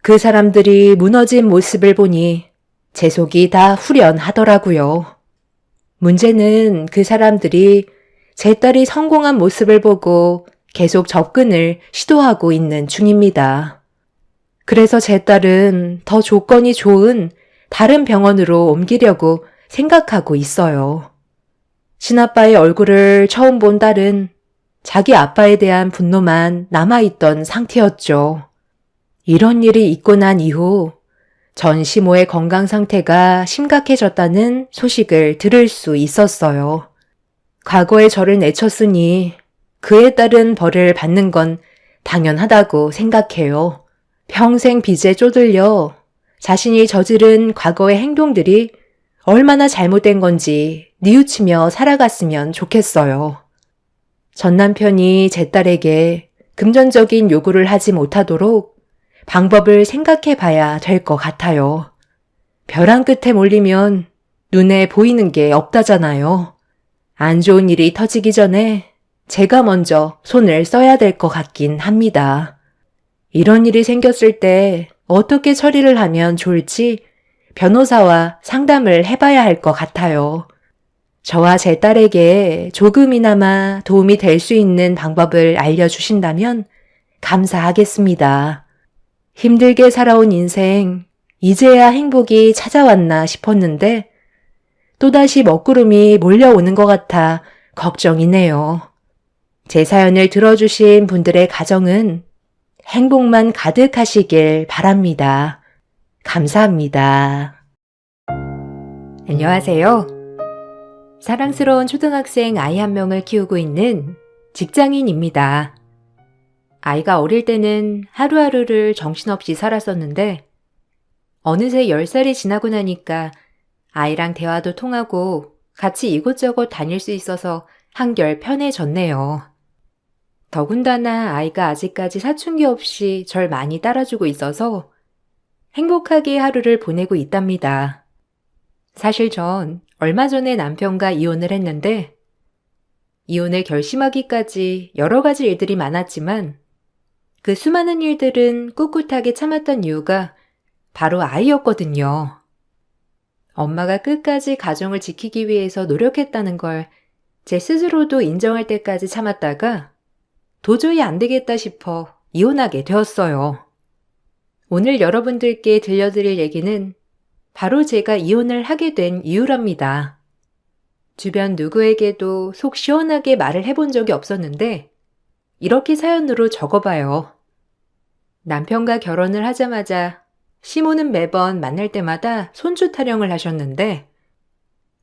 그 사람들이 무너진 모습을 보니 제 속이 다 후련하더라고요. 문제는 그 사람들이 제 딸이 성공한 모습을 보고 계속 접근을 시도하고 있는 중입니다. 그래서 제 딸은 더 조건이 좋은 다른 병원으로 옮기려고 생각하고 있어요. 친아빠의 얼굴을 처음 본 딸은 자기 아빠에 대한 분노만 남아있던 상태였죠. 이런 일이 있고 난 이후 전 시모의 건강 상태가 심각해졌다는 소식을 들을 수 있었어요. 과거에 저를 내쳤으니 그에 따른 벌을 받는 건 당연하다고 생각해요. 평생 빚에 쪼들려 자신이 저지른 과거의 행동들이 얼마나 잘못된 건지 뉘우치며 살아갔으면 좋겠어요. 전 남편이 제 딸에게 금전적인 요구를 하지 못하도록 방법을 생각해 봐야 될 것 같아요. 벼랑 끝에 몰리면 눈에 보이는 게 없다잖아요. 안 좋은 일이 터지기 전에 제가 먼저 손을 써야 될 것 같긴 합니다. 이런 일이 생겼을 때 어떻게 처리를 하면 좋을지 변호사와 상담을 해봐야 할 것 같아요. 저와 제 딸에게 조금이나마 도움이 될 수 있는 방법을 알려주신다면 감사하겠습니다. 힘들게 살아온 인생, 이제야 행복이 찾아왔나 싶었는데 또다시 먹구름이 몰려오는 것 같아 걱정이네요. 제 사연을 들어주신 분들의 가정은 행복만 가득하시길 바랍니다. 감사합니다. 안녕하세요. 사랑스러운 초등학생 아이 한 명을 키우고 있는 직장인입니다. 아이가 어릴 때는 하루하루를 정신없이 살았었는데 어느새 10살이 지나고 나니까 아이랑 대화도 통하고 같이 이곳저곳 다닐 수 있어서 한결 편해졌네요. 더군다나 아이가 아직까지 사춘기 없이 절 많이 따라주고 있어서 행복하게 하루를 보내고 있답니다. 사실 전 얼마 전에 남편과 이혼을 했는데 이혼을 결심하기까지 여러 가지 일들이 많았지만 그 수많은 일들은 꿋꿋하게 참았던 이유가 바로 아이였거든요. 엄마가 끝까지 가정을 지키기 위해서 노력했다는 걸 제 스스로도 인정할 때까지 참았다가 도저히 안 되겠다 싶어 이혼하게 되었어요. 오늘 여러분들께 들려드릴 얘기는 바로 제가 이혼을 하게 된 이유랍니다. 주변 누구에게도 속 시원하게 말을 해본 적이 없었는데 이렇게 사연으로 적어봐요. 남편과 결혼을 하자마자 시모는 매번 만날 때마다 손주 타령을 하셨는데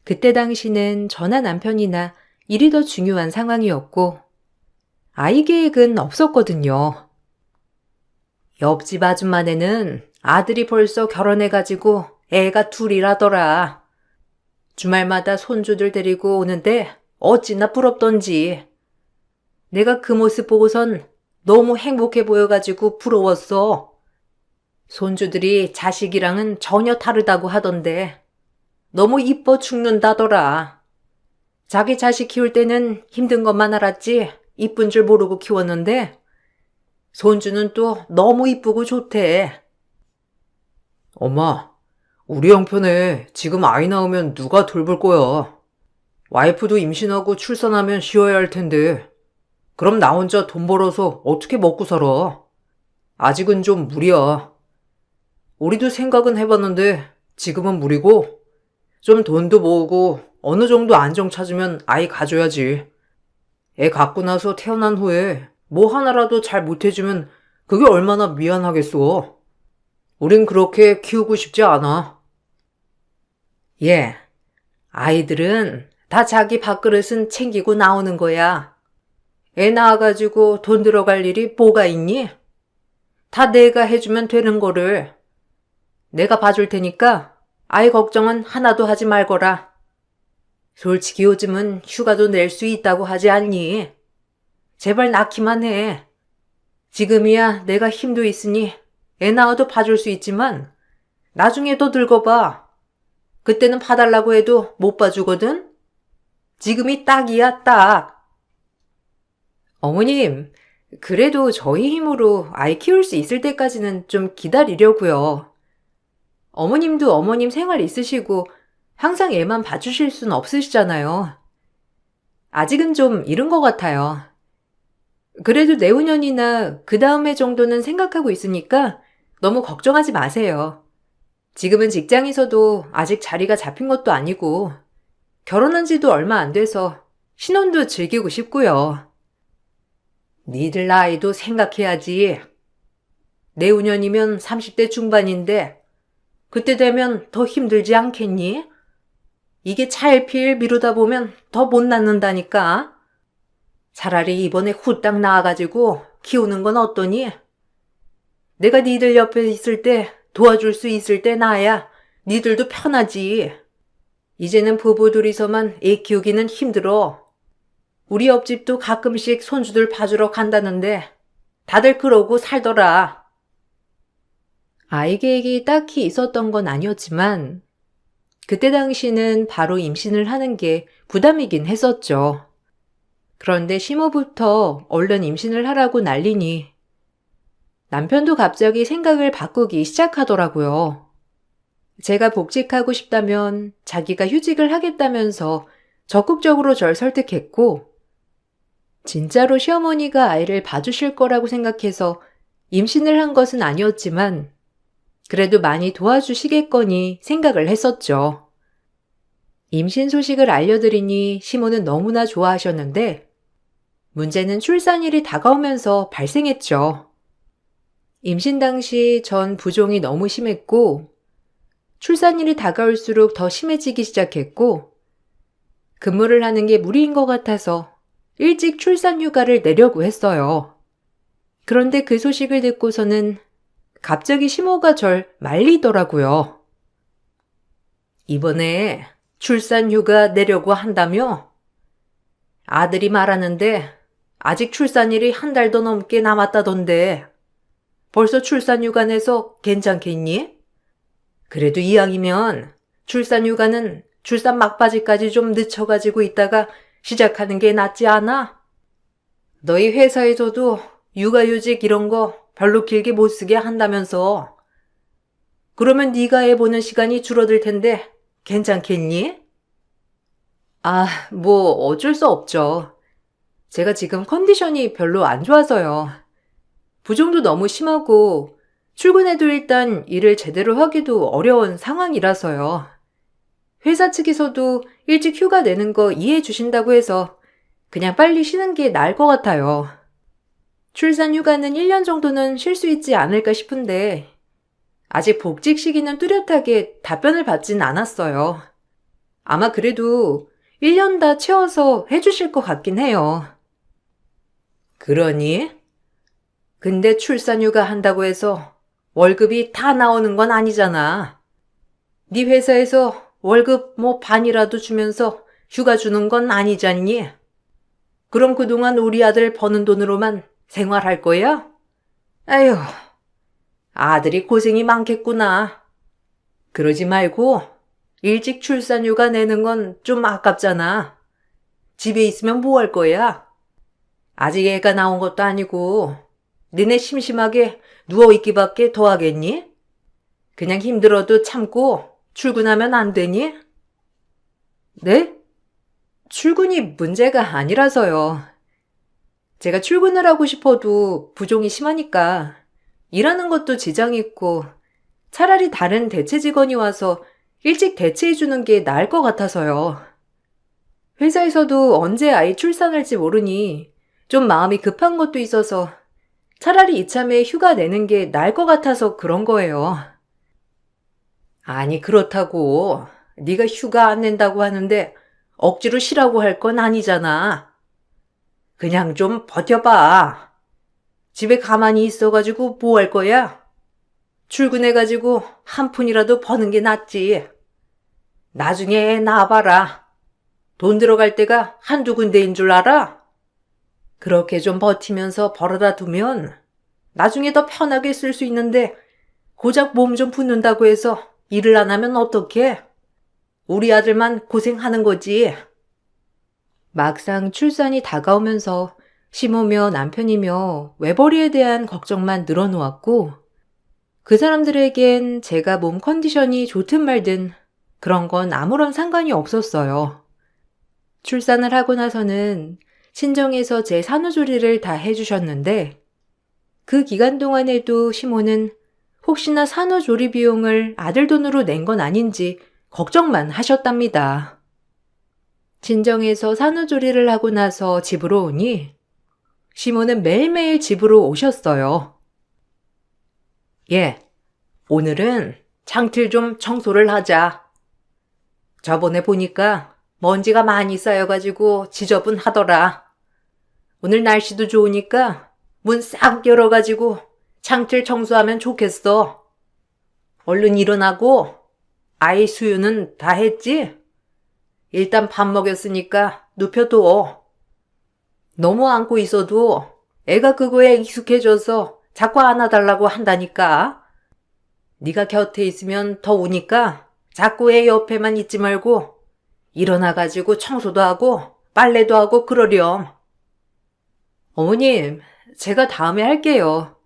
그때 당시는 저나 남편이나 일이 더 중요한 상황이었고 아이 계획은 없었거든요. 옆집 아줌마네는 아들이 벌써 결혼해가지고 애가 둘이라더라. 주말마다 손주들 데리고 오는데 어찌나 부럽던지. 내가 그 모습 보고선 너무 행복해 보여가지고 부러웠어. 손주들이 자식이랑은 전혀 다르다고 하던데 너무 이뻐 죽는다더라. 자기 자식 키울 때는 힘든 것만 알았지 이쁜 줄 모르고 키웠는데 손주는 또 너무 이쁘고 좋대. 엄마, 우리 형편에 지금 아이 낳으면 누가 돌볼 거야? 와이프도 임신하고 출산하면 쉬어야 할 텐데. 그럼 나 혼자 돈 벌어서 어떻게 먹고 살아? 아직은 좀 무리야. 우리도 생각은 해봤는데 지금은 무리고 좀 돈도 모으고 어느 정도 안정 찾으면 아이 가져야지. 애 갖고 나서 태어난 후에 뭐 하나라도 잘 못해주면 그게 얼마나 미안하겠어. 우린 그렇게 키우고 싶지 않아. 예, 아이들은 다 자기 밥그릇은 챙기고 나오는 거야. 애 낳아가지고 돈 들어갈 일이 뭐가 있니? 다 내가 해주면 되는 거를. 내가 봐줄 테니까 아이 걱정은 하나도 하지 말거라. 솔직히 요즘은 휴가도 낼 수 있다고 하지 않니? 제발 낳기만 해. 지금이야 내가 힘도 있으니 애 낳아도 봐줄 수 있지만 나중에 더 늙어봐. 그때는 봐달라고 해도 못 봐주거든? 지금이 딱이야, 딱. 어머님, 그래도 저희 힘으로 아이 키울 수 있을 때까지는 좀 기다리려고요. 어머님도 어머님 생활 있으시고 항상 애만 봐주실 순 없으시잖아요. 아직은 좀 이른 것 같아요. 그래도 내후년이나 그 다음 해 정도는 생각하고 있으니까 너무 걱정하지 마세요. 지금은 직장에서도 아직 자리가 잡힌 것도 아니고 결혼한 지도 얼마 안 돼서 신혼도 즐기고 싶고요. 니들 나이도 생각해야지. 내후년이면 30대 중반인데 그때 되면 더 힘들지 않겠니? 이게 차일피일 미루다 보면 더 못 낳는다니까. 차라리 이번에 후딱 낳아가지고 키우는 건 어떠니? 내가 니들 옆에 있을 때 도와줄 수 있을 때 나야 니들도 편하지. 이제는 부부 둘이서만 애 키우기는 힘들어. 우리 옆집도 가끔씩 손주들 봐주러 간다는데 다들 그러고 살더라. 아이 계획이 딱히 있었던 건 아니었지만 그때 당시는 바로 임신을 하는 게 부담이긴 했었죠. 그런데 심호부터 얼른 임신을 하라고 난리니 남편도 갑자기 생각을 바꾸기 시작하더라고요. 제가 복직하고 싶다면 자기가 휴직을 하겠다면서 적극적으로 절 설득했고 진짜로 시어머니가 아이를 봐주실 거라고 생각해서 임신을 한 것은 아니었지만 그래도 많이 도와주시겠거니 생각을 했었죠. 임신 소식을 알려드리니 시모는 너무나 좋아하셨는데 문제는 출산일이 다가오면서 발생했죠. 임신 당시 전 부종이 너무 심했고 출산일이 다가올수록 더 심해지기 시작했고 근무를 하는 게 무리인 것 같아서 일찍 출산 휴가를 내려고 했어요. 그런데 그 소식을 듣고서는 갑자기 시모가 절 말리더라고요. 이번에 출산 휴가 내려고 한다며? 아들이 말하는데 아직 출산일이 한 달도 넘게 남았다던데 벌써 출산 휴가 내서 괜찮겠니? 그래도 이왕이면 출산 휴가는 출산 막바지까지 좀 늦춰가지고 있다가 시작하는 게 낫지 않아? 너희 회사에서도 육아휴직 이런 거 별로 길게 못 쓰게 한다면서. 그러면 네가 애 보는 시간이 줄어들 텐데 괜찮겠니? 뭐 어쩔 수 없죠. 제가 지금 컨디션이 별로 안 좋아서요. 부종도 너무 심하고 출근해도 일단 일을 제대로 하기도 어려운 상황이라서요. 회사 측에서도 일찍 휴가 내는 거 이해해 주신다고 해서 그냥 빨리 쉬는 게 나을 것 같아요. 출산 휴가는 1년 정도는 쉴 수 있지 않을까 싶은데 아직 복직 시기는 뚜렷하게 답변을 받진 않았어요. 아마 그래도 1년 다 채워서 해주실 것 같긴 해요. 그러니? 근데 출산 휴가 한다고 해서 월급이 다 나오는 건 아니잖아. 네 회사에서 월급 뭐 반이라도 주면서 휴가 주는 건 아니잖니? 그럼 그동안 우리 아들 버는 돈으로만 생활할 거야? 아휴, 아들이 고생이 많겠구나. 그러지 말고 일찍 출산 휴가 내는 건 좀 아깝잖아. 집에 있으면 뭐 할 거야? 아직 애가 나온 것도 아니고 니네 심심하게 누워있기밖에 더 하겠니? 그냥 힘들어도 참고 출근하면 안 되니? 네? 출근이 문제가 아니라서요. 제가 출근을 하고 싶어도 부종이 심하니까 일하는 것도 지장이 있고 차라리 다른 대체 직원이 와서 일찍 대체해주는 게 나을 것 같아서요. 회사에서도 언제 아이 출산할지 모르니 좀 마음이 급한 것도 있어서 차라리 이참에 휴가 내는 게 나을 것 같아서 그런 거예요. 아니 그렇다고 네가 휴가 안 낸다고 하는데 억지로 쉬라고 할 건 아니잖아. 그냥 좀 버텨봐. 집에 가만히 있어가지고 뭐 할 거야? 출근해가지고 한 푼이라도 버는 게 낫지. 나중에 애 낳아봐라. 돈 들어갈 데가 한두 군데인 줄 알아? 그렇게 좀 버티면서 벌어다 두면 나중에 더 편하게 쓸 수 있는데 고작 몸 좀 붓는다고 해서 일을 안 하면 어떡해? 우리 아들만 고생하는 거지. 막상 출산이 다가오면서 시모며 남편이며 외벌이에 대한 걱정만 늘어놓았고 그 사람들에겐 제가 몸 컨디션이 좋든 말든 그런 건 아무런 상관이 없었어요. 출산을 하고 나서는 친정에서 제 산후조리를 다 해주셨는데 그 기간 동안에도 시모는 혹시나 산후조리 비용을 아들 돈으로 낸 건 아닌지 걱정만 하셨답니다. 친정에서 산후조리를 하고 나서 집으로 오니 시모는 매일매일 집으로 오셨어요. 예, 오늘은 창틀 좀 청소를 하자. 저번에 보니까 먼지가 많이 쌓여가지고 지저분하더라. 오늘 날씨도 좋으니까 문 싹 열어가지고 창틀 청소하면 좋겠어. 얼른 일어나고 아이 수유는 다 했지? 일단 밥 먹였으니까 눕혀둬. 너무 안고 있어도 애가 그거에 익숙해져서 자꾸 안아달라고 한다니까. 네가 곁에 있으면 더 우니까 자꾸 애 옆에만 있지 말고 일어나가지고 청소도 하고 빨래도 하고 그러렴. 어머님, 제가 다음에 할게요.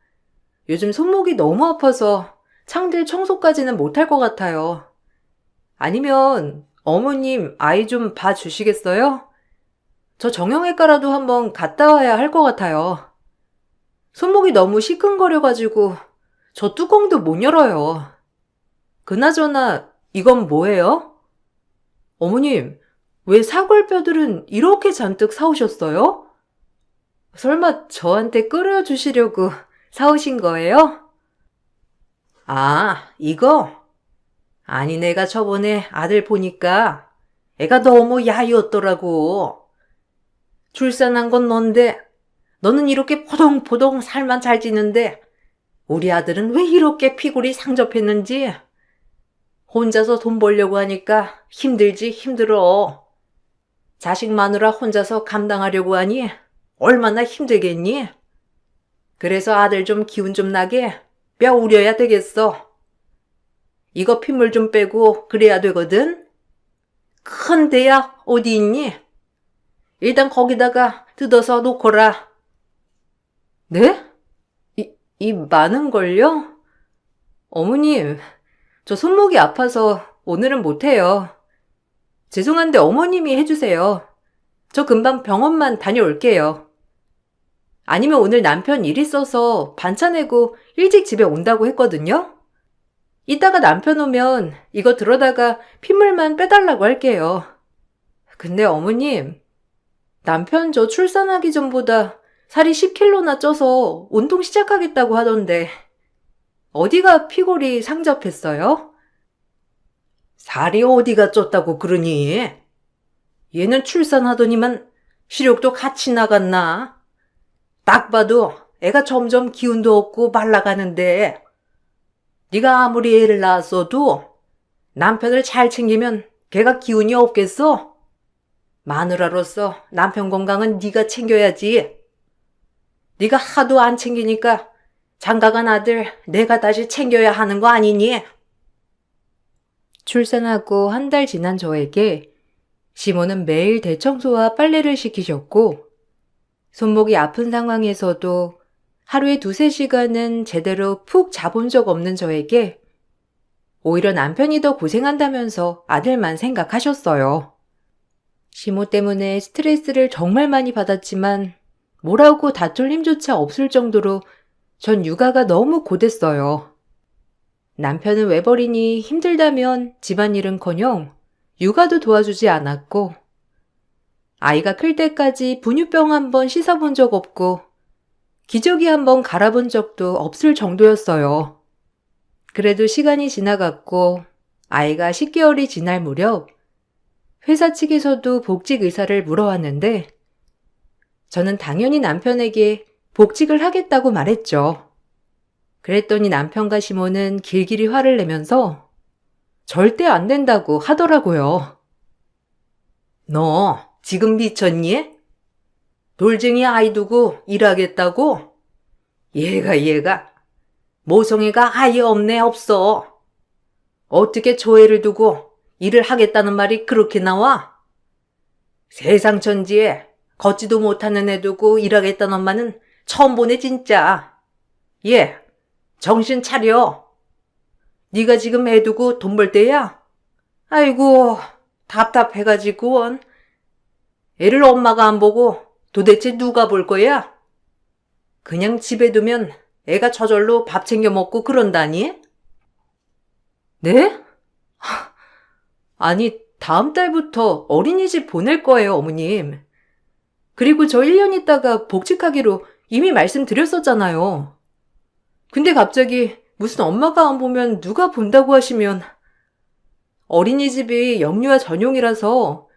요즘 손목이 너무 아파서 창틀 청소까지는 못할 것 같아요. 아니면 어머님 아이 좀 봐주시겠어요? 저 정형외과라도 한번 갔다 와야 할 것 같아요. 손목이 너무 시큰거려가지고 저 뚜껑도 못 열어요. 그나저나 이건 뭐예요? 어머님, 왜 사골뼈들은 이렇게 잔뜩 사오셨어요? 설마 저한테 끓여주시려고 사오신 거예요? 아, 이거? 아니, 내가 저번에 아들 보니까 애가 너무 야이었더라고. 출산한 건 넌데 너는 이렇게 포동포동 살만 잘 찌는데 우리 아들은 왜 이렇게 피골이 상접했는지. 혼자서 돈 벌려고 하니까 힘들지 힘들어. 자식 마누라 혼자서 감당하려고 하니 얼마나 힘들겠니? 그래서 아들 좀 기운 좀 나게 뼈 우려야 되겠어. 이거 핏물 좀 빼고 그래야 되거든. 큰 데야 어디 있니? 일단 거기다가 뜯어서 놓거라. 네? 이 많은 걸요? 어머님, 저 손목이 아파서 오늘은 못해요. 죄송한데 어머님이 해주세요. 저 금방 병원만 다녀올게요. 아니면 오늘 남편 일 있어서 반차 내고 일찍 집에 온다고 했거든요. 이따가 남편 오면 이거 들어다가 핏물만 빼달라고 할게요. 근데 어머님, 남편 저 출산하기 전보다 살이 10kg나 쪄서 운동 시작하겠다고 하던데 어디가 피골이 상접했어요? 살이 어디가 쪘다고 그러니? 얘는 출산하더니만 시력도 같이 나갔나? 딱 봐도 애가 점점 기운도 없고 말라가는데 네가 아무리 애를 낳았어도 남편을 잘 챙기면 걔가 기운이 없겠어? 마누라로서 남편 건강은 네가 챙겨야지. 네가 하도 안 챙기니까 장가간 아들 내가 다시 챙겨야 하는 거 아니니? 출산하고 한 달 지난 저에게 시모는 매일 대청소와 빨래를 시키셨고 손목이 아픈 상황에서도 하루에 2-3시간은 제대로 푹 자본 적 없는 저에게 오히려 남편이 더 고생한다면서 아들만 생각하셨어요. 시모 때문에 스트레스를 정말 많이 받았지만 뭐라고 다툴 힘조차 없을 정도로 전 육아가 너무 고됐어요. 남편은 외벌이니 힘들다면 집안일은커녕 육아도 도와주지 않았고 아이가 클 때까지 분유병 한번 씻어본 적 없고 기저귀 한번 갈아본 적도 없을 정도였어요. 그래도 시간이 지나갔고 아이가 10개월이 지날 무렵 회사 측에서도 복직 의사를 물어왔는데 저는 당연히 남편에게 복직을 하겠다고 말했죠. 그랬더니 남편과 시모는 길길이 화를 내면서 절대 안 된다고 하더라고요. 너 지금 미쳤니? 돌쟁이 아이 두고 일하겠다고? 얘가 모성애가 아예 없네 없어. 어떻게 저 애를 두고 일을 하겠다는 말이 그렇게 나와? 세상 천지에 걷지도 못하는 애 두고 일하겠다는 엄마는 처음 보네 진짜. 얘, 정신 차려. 네가 지금 애 두고 돈 벌 때야? 아이고, 답답해가지고 애를 엄마가 안 보고 도대체 누가 볼 거야? 그냥 집에 두면 애가 저절로 밥 챙겨 먹고 그런다니? 네? 아니, 다음 달부터 어린이집 보낼 거예요, 어머님. 그리고 저 1년 있다가 복직하기로 이미 말씀드렸었잖아요. 근데 갑자기 무슨 엄마가 안 보면 누가 본다고 하시면 어린이집이 영유아 전용이라서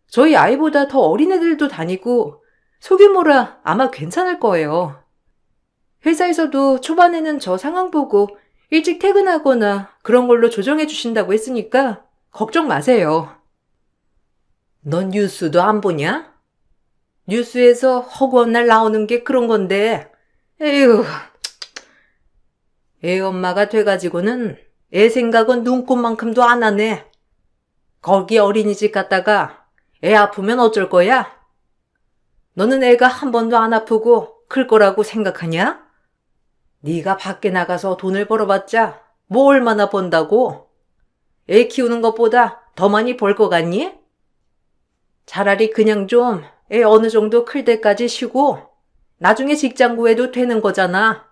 저희 아이보다 더 어린 애들도 다니고 소규모라 아마 괜찮을 거예요. 회사에서도 초반에는 저 상황 보고 일찍 퇴근하거나 그런 걸로 조정해 주신다고 했으니까 걱정 마세요. 넌 뉴스도 안 보냐? 뉴스에서 허구한 날 나오는 게 그런 건데, 에휴. 애 엄마가 돼가지고는 애 생각은 눈꼽만큼도 안 하네. 거기 어린이집 갔다가 애 아프면 어쩔 거야? 너는 애가 한 번도 안 아프고 클 거라고 생각하냐? 네가 밖에 나가서 돈을 벌어봤자 뭐 얼마나 번다고? 애 키우는 것보다 더 많이 벌 거 같니? 차라리 그냥 좀 애 어느 정도 클 때까지 쉬고 나중에 직장 구해도 되는 거잖아.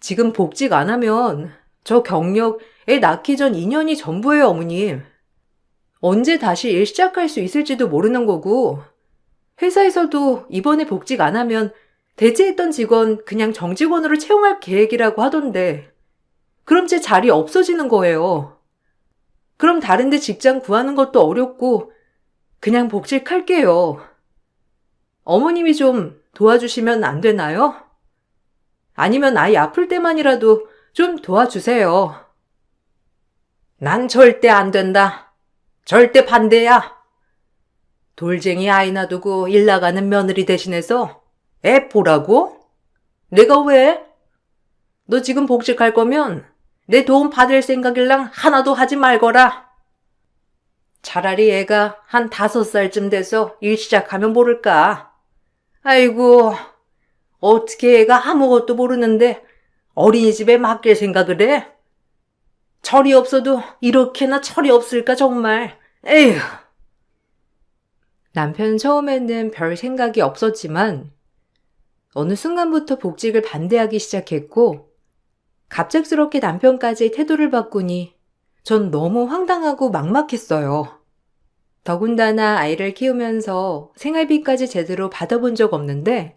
지금 복직 안 하면 저 경력 애 낳기 전 2년이 전부예요, 어머님. 언제 다시 일 시작할 수 있을지도 모르는 거고 회사에서도 이번에 복직 안 하면 대체했던 직원 그냥 정직원으로 채용할 계획이라고 하던데 그럼 제 자리 없어지는 거예요. 그럼 다른 데 직장 구하는 것도 어렵고 그냥 복직할게요. 어머님이 좀 도와주시면 안 되나요? 아니면 아이 아플 때만이라도 좀 도와주세요. 난 절대 안 된다. 절대 반대야. 돌쟁이 아이 놔두고 일 나가는 며느리 대신해서 애 보라고? 내가 왜? 너 지금 복직할 거면 내 도움 받을 생각일랑 하나도 하지 말거라. 차라리 애가 한 5살쯤 돼서 일 시작하면 모를까. 아이고, 어떻게 애가 아무것도 모르는데 어린이집에 맡길 생각을 해? 철이 없어도 이렇게나 철이 없을까 정말. 에휴. 남편 처음에는 별 생각이 없었지만 어느 순간부터 복직을 반대하기 시작했고 갑작스럽게 남편까지 태도를 바꾸니 전 너무 황당하고 막막했어요. 더군다나 아이를 키우면서 생활비까지 제대로 받아본 적 없는데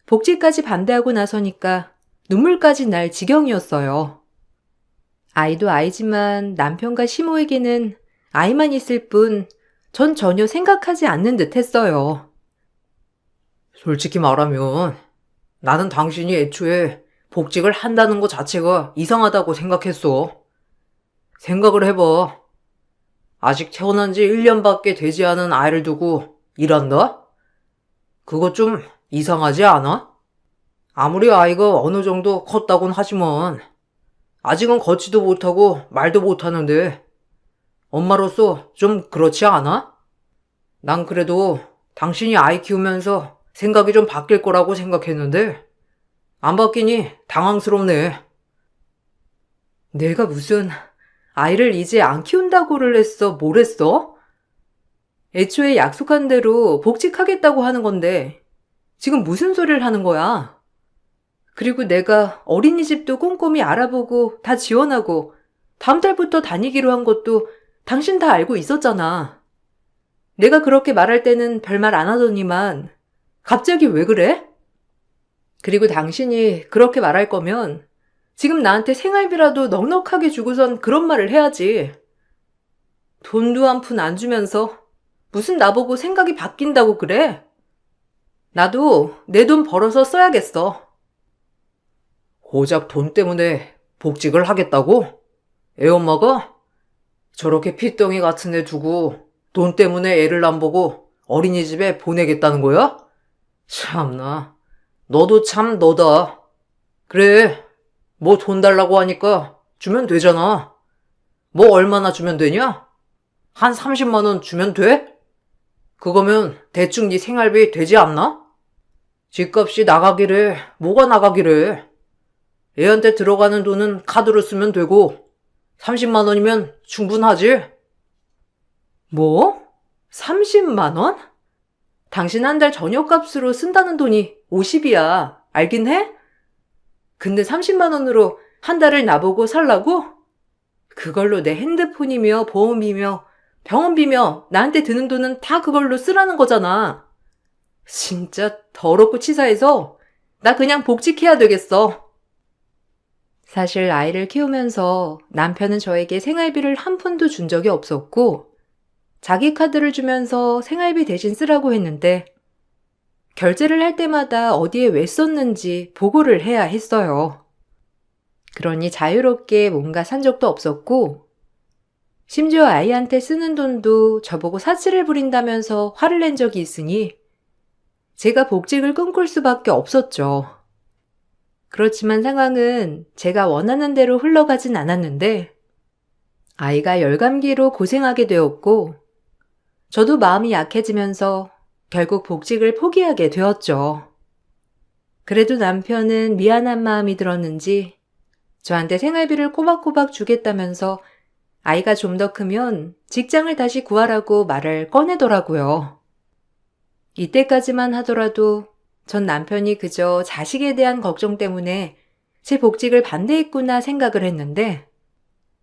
복직까지 반대하고 나서니까 눈물까지 날 지경이었어요. 아이도 아이지만 남편과 시모에게는 아이만 있을 뿐 전 전혀 생각하지 않는 듯 했어요. 솔직히 말하면 나는 당신이 애초에 복직을 한다는 것 자체가 이상하다고 생각했어. 생각을 해봐. 아직 태어난 지 1년밖에 되지 않은 아이를 두고 일한다? 그거 좀 이상하지 않아? 아무리 아이가 어느 정도 컸다곤 하지만 아직은 걷지도 못하고 말도 못하는데 엄마로서 좀 그렇지 않아? 난 그래도 당신이 아이 키우면서 생각이 좀 바뀔 거라고 생각했는데 안 바뀌니 당황스럽네. 내가 무슨 아이를 이제 안 키운다고를 했어? 뭘 했어? 애초에 약속한 대로 복직하겠다고 하는 건데 지금 무슨 소리를 하는 거야? 그리고 내가 어린이집도 꼼꼼히 알아보고 다 지원하고 다음 달부터 다니기로 한 것도 당신 다 알고 있었잖아. 내가 그렇게 말할 때는 별말 안 하더니만 갑자기 왜 그래? 그리고 당신이 그렇게 말할 거면 지금 나한테 생활비라도 넉넉하게 주고선 그런 말을 해야지. 돈도 한 푼 안 주면서 무슨 나보고 생각이 바뀐다고 그래? 나도 내 돈 벌어서 써야겠어. 고작 돈 때문에 복직을 하겠다고? 애 엄마가? 저렇게 핏덩이 같은 애 두고 돈 때문에 애를 안 보고 어린이집에 보내겠다는 거야? 참나, 너도 참 너다. 그래, 뭐 돈 달라고 하니까 주면 되잖아. 뭐 얼마나 주면 되냐? 한 30만 원 주면 돼? 그거면 대충 네 생활비 되지 않나? 집값이 나가기래, 뭐가 나가기래. 애한테 들어가는 돈은 카드로 쓰면 되고 30만 원이면 충분하지? 뭐? 30만 원? 당신 한 달 저녁값으로 쓴다는 돈이 50이야. 알긴 해? 근데 30만 원으로 한 달을 나보고 살라고? 그걸로 내 핸드폰이며 보험비며 병원비며 나한테 드는 돈은 다 그걸로 쓰라는 거잖아. 진짜 더럽고 치사해서 나 그냥 복직해야 되겠어. 사실 아이를 키우면서 남편은 저에게 생활비를 한 푼도 준 적이 없었고 자기 카드를 주면서 생활비 대신 쓰라고 했는데 결제를 할 때마다 어디에 왜 썼는지 보고를 해야 했어요. 그러니 자유롭게 뭔가 산 적도 없었고 심지어 아이한테 쓰는 돈도 저보고 사치를 부린다면서 화를 낸 적이 있으니 제가 복직을 꿈꿀 수밖에 없었죠. 그렇지만 상황은 제가 원하는 대로 흘러가진 않았는데 아이가 열감기로 고생하게 되었고 저도 마음이 약해지면서 결국 복직을 포기하게 되었죠. 그래도 남편은 미안한 마음이 들었는지 저한테 생활비를 꼬박꼬박 주겠다면서 아이가 좀 더 크면 직장을 다시 구하라고 말을 꺼내더라고요. 이때까지만 하더라도 전 남편이 그저 자식에 대한 걱정 때문에 제 복직을 반대했구나 생각을 했는데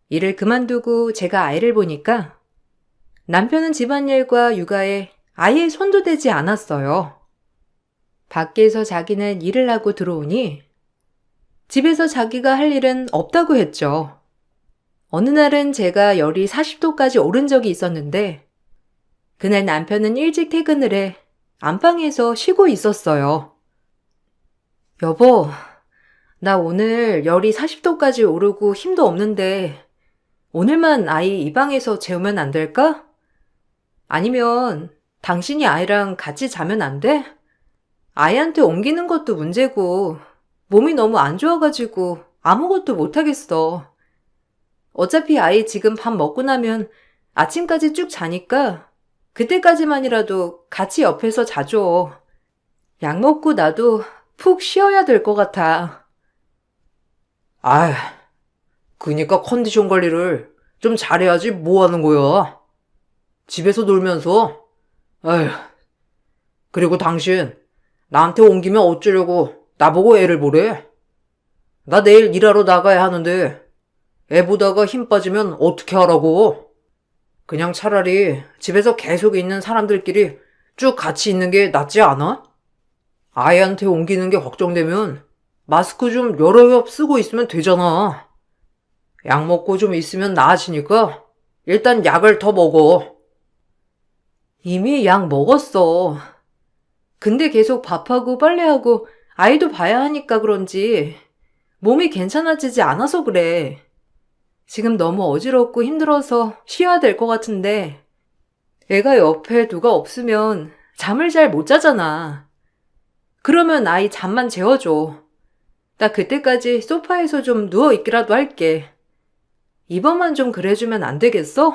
일을 그만두고 제가 아이를 보니까 남편은 집안일과 육아에 아예 손도 대지 않았어요. 밖에서 자기는 일을 하고 들어오니 집에서 자기가 할 일은 없다고 했죠. 어느 날은 제가 열이 40도까지 오른 적이 있었는데 그날 남편은 일찍 퇴근을 해 안방에서 쉬고 있었어요. 여보, 나 오늘 열이 40도까지 오르고 힘도 없는데 오늘만 아이 이 방에서 재우면 안 될까? 아니면 당신이 아이랑 같이 자면 안 돼? 아이한테 옮기는 것도 문제고 몸이 너무 안 좋아가지고 아무것도 못하겠어. 어차피 아이 지금 밥 먹고 나면 아침까지 쭉 자니까 그때까지만이라도 같이 옆에서 자줘. 약 먹고 나도 푹 쉬어야 될 것 같아. 아휴, 그니까 컨디션 관리를 좀 잘해야지 뭐 하는 거야. 집에서 놀면서. 아휴, 그리고 당신 나한테 옮기면 어쩌려고 나보고 애를 보래? 나 내일 일하러 나가야 하는데 애 보다가 힘 빠지면 어떻게 하라고? 그냥 차라리 집에서 계속 있는 사람들끼리 쭉 같이 있는 게 낫지 않아? 아이한테 옮기는 게 걱정되면 마스크 좀 여러 겹 쓰고 있으면 되잖아. 약 먹고 좀 있으면 나아지니까 일단 약을 더 먹어. 이미 약 먹었어. 근데 계속 밥하고 빨래하고 아이도 봐야 하니까 그런지 몸이 괜찮아지지 않아서 그래. 지금 너무 어지럽고 힘들어서 쉬어야 될 것 같은데 애가 옆에 누가 없으면 잠을 잘 못 자잖아. 그러면 아이 잠만 재워줘. 나 그때까지 소파에서 좀 누워있기라도 할게. 이번만 좀 그래주면 안 되겠어?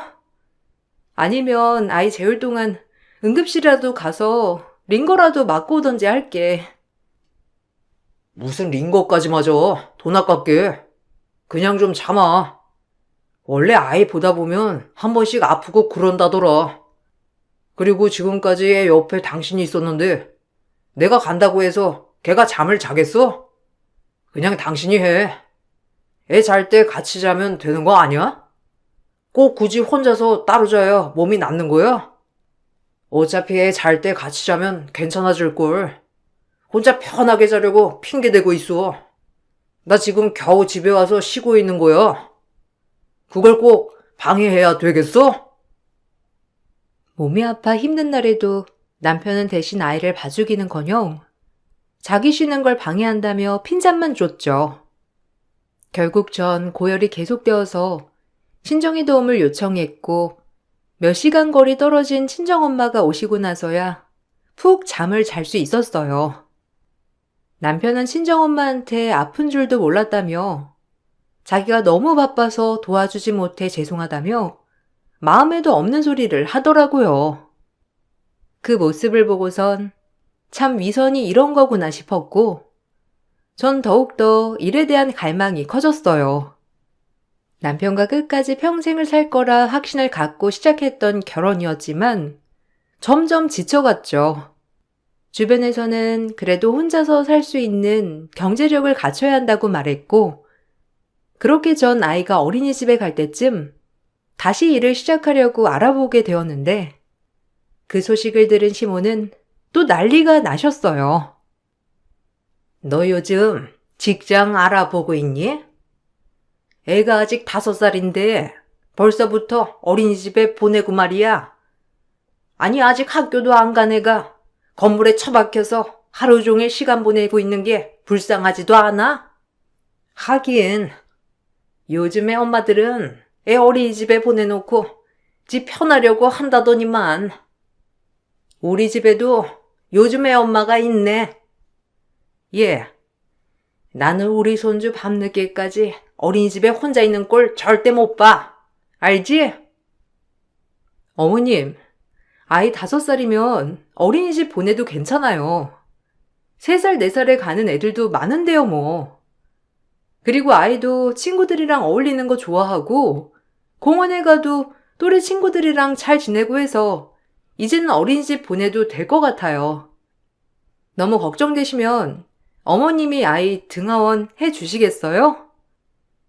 아니면 아이 재울 동안 응급실이라도 가서 링거라도 맞고 오던지 할게. 무슨 링거까지 맞아. 돈 아깝게. 그냥 좀 참아. 원래 아이 보다 보면 한 번씩 아프고 그런다더라. 그리고 지금까지 애 옆에 당신이 있었는데 내가 간다고 해서 걔가 잠을 자겠어? 그냥 당신이 해. 애 잘 때 같이 자면 되는 거 아니야? 꼭 굳이 혼자서 따로 자야 몸이 낫는 거야? 어차피 애 잘 때 같이 자면 괜찮아질걸. 혼자 편하게 자려고 핑계대고 있어. 나 지금 겨우 집에 와서 쉬고 있는 거야. 그걸 꼭 방해해야 되겠어? 몸이 아파 힘든 날에도 남편은 대신 아이를 봐주기는커녕 자기 쉬는 걸 방해한다며 핀잔만 줬죠. 결국 전 고열이 계속되어서 친정의 도움을 요청했고 몇 시간 거리 떨어진 친정엄마가 오시고 나서야 푹 잠을 잘 수 있었어요. 남편은 친정엄마한테 아픈 줄도 몰랐다며 자기가 너무 바빠서 도와주지 못해 죄송하다며 마음에도 없는 소리를 하더라고요. 그 모습을 보고선 참 위선이 이런 거구나 싶었고, 전 더욱더 일에 대한 갈망이 커졌어요. 남편과 끝까지 평생을 살 거라 확신을 갖고 시작했던 결혼이었지만 점점 지쳐갔죠. 주변에서는 그래도 혼자서 살 수 있는 경제력을 갖춰야 한다고 말했고, 그렇게 전 아이가 어린이집에 갈 때쯤 다시 일을 시작하려고 알아보게 되었는데, 그 소식을 들은 시모는 또 난리가 나셨어요. 너 요즘 직장 알아보고 있니? 애가 아직 5살인데 벌써부터 어린이집에 보내고 말이야. 아니, 아직 학교도 안 간 애가 건물에 처박혀서 하루 종일 시간 보내고 있는 게 불쌍하지도 않아? 하긴 요즘에 엄마들은 애 어린이집에 보내놓고 집 편하려고 한다더니만. 우리 집에도 요즘에 엄마가 있네. 예, 나는 우리 손주 밤늦게까지 어린이집에 혼자 있는 꼴 절대 못 봐. 알지? 어머님, 아이 5살이면 어린이집 보내도 괜찮아요. 3살, 4살에 가는 애들도 많은데요, 뭐. 그리고 아이도 친구들이랑 어울리는 거 좋아하고, 공원에 가도 또래 친구들이랑 잘 지내고 해서 이제는 어린이집 보내도 될 것 같아요. 너무 걱정되시면 어머님이 아이 등하원 해 주시겠어요?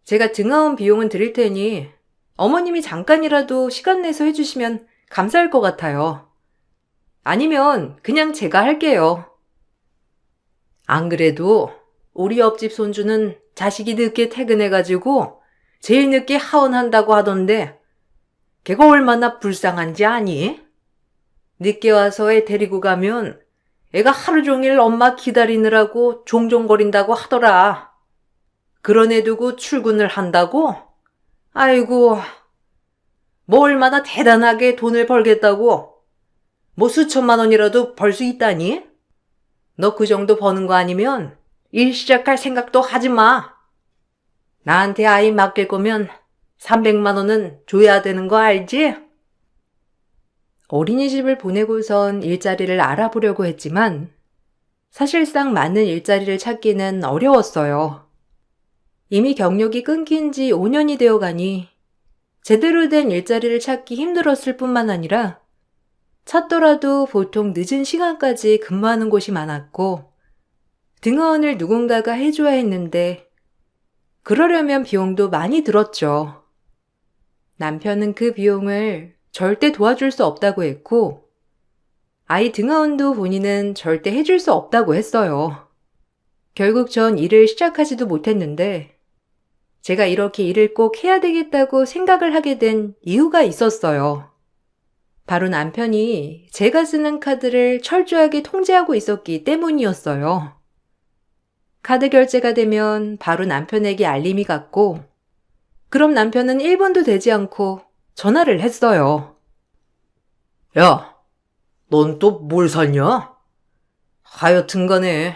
제가 등하원 비용은 드릴 테니 어머님이 잠깐이라도 시간 내서 해주시면 감사할 것 같아요. 아니면 그냥 제가 할게요. 안 그래도 우리 옆집 손주는 자식이 늦게 퇴근해가지고 제일 늦게 하원한다고 하던데 걔가 얼마나 불쌍한지 아니? 늦게 와서 애 데리고 가면 애가 하루 종일 엄마 기다리느라고 종종거린다고 하더라. 그런 애 두고 출근을 한다고? 아이고, 뭐 얼마나 대단하게 돈을 벌겠다고? 뭐 수천만 원이라도 벌 수 있다니? 너 그 정도 버는 거 아니면 일 시작할 생각도 하지 마. 나한테 아이 맡길 거면 300만 원은 줘야 되는 거 알지? 어린이집을 보내고선 일자리를 알아보려고 했지만 사실상 맞는 일자리를 찾기는 어려웠어요. 이미 경력이 끊긴 지 5년이 되어 가니 제대로 된 일자리를 찾기 힘들었을 뿐만 아니라 찾더라도 보통 늦은 시간까지 근무하는 곳이 많았고 등하원을 누군가가 해줘야 했는데 그러려면 비용도 많이 들었죠. 남편은 그 비용을 절대 도와줄 수 없다고 했고 아이 등하원도 본인은 절대 해줄 수 없다고 했어요. 결국 전 일을 시작하지도 못했는데 제가 이렇게 일을 꼭 해야 되겠다고 생각을 하게 된 이유가 있었어요. 바로 남편이 제가 쓰는 카드를 철저하게 통제하고 있었기 때문이었어요. 카드 결제가 되면 바로 남편에게 알림이 갔고 그럼 남편은 1분도 되지 않고 전화를 했어요. 야, 넌 또 뭘 샀냐? 하여튼 간에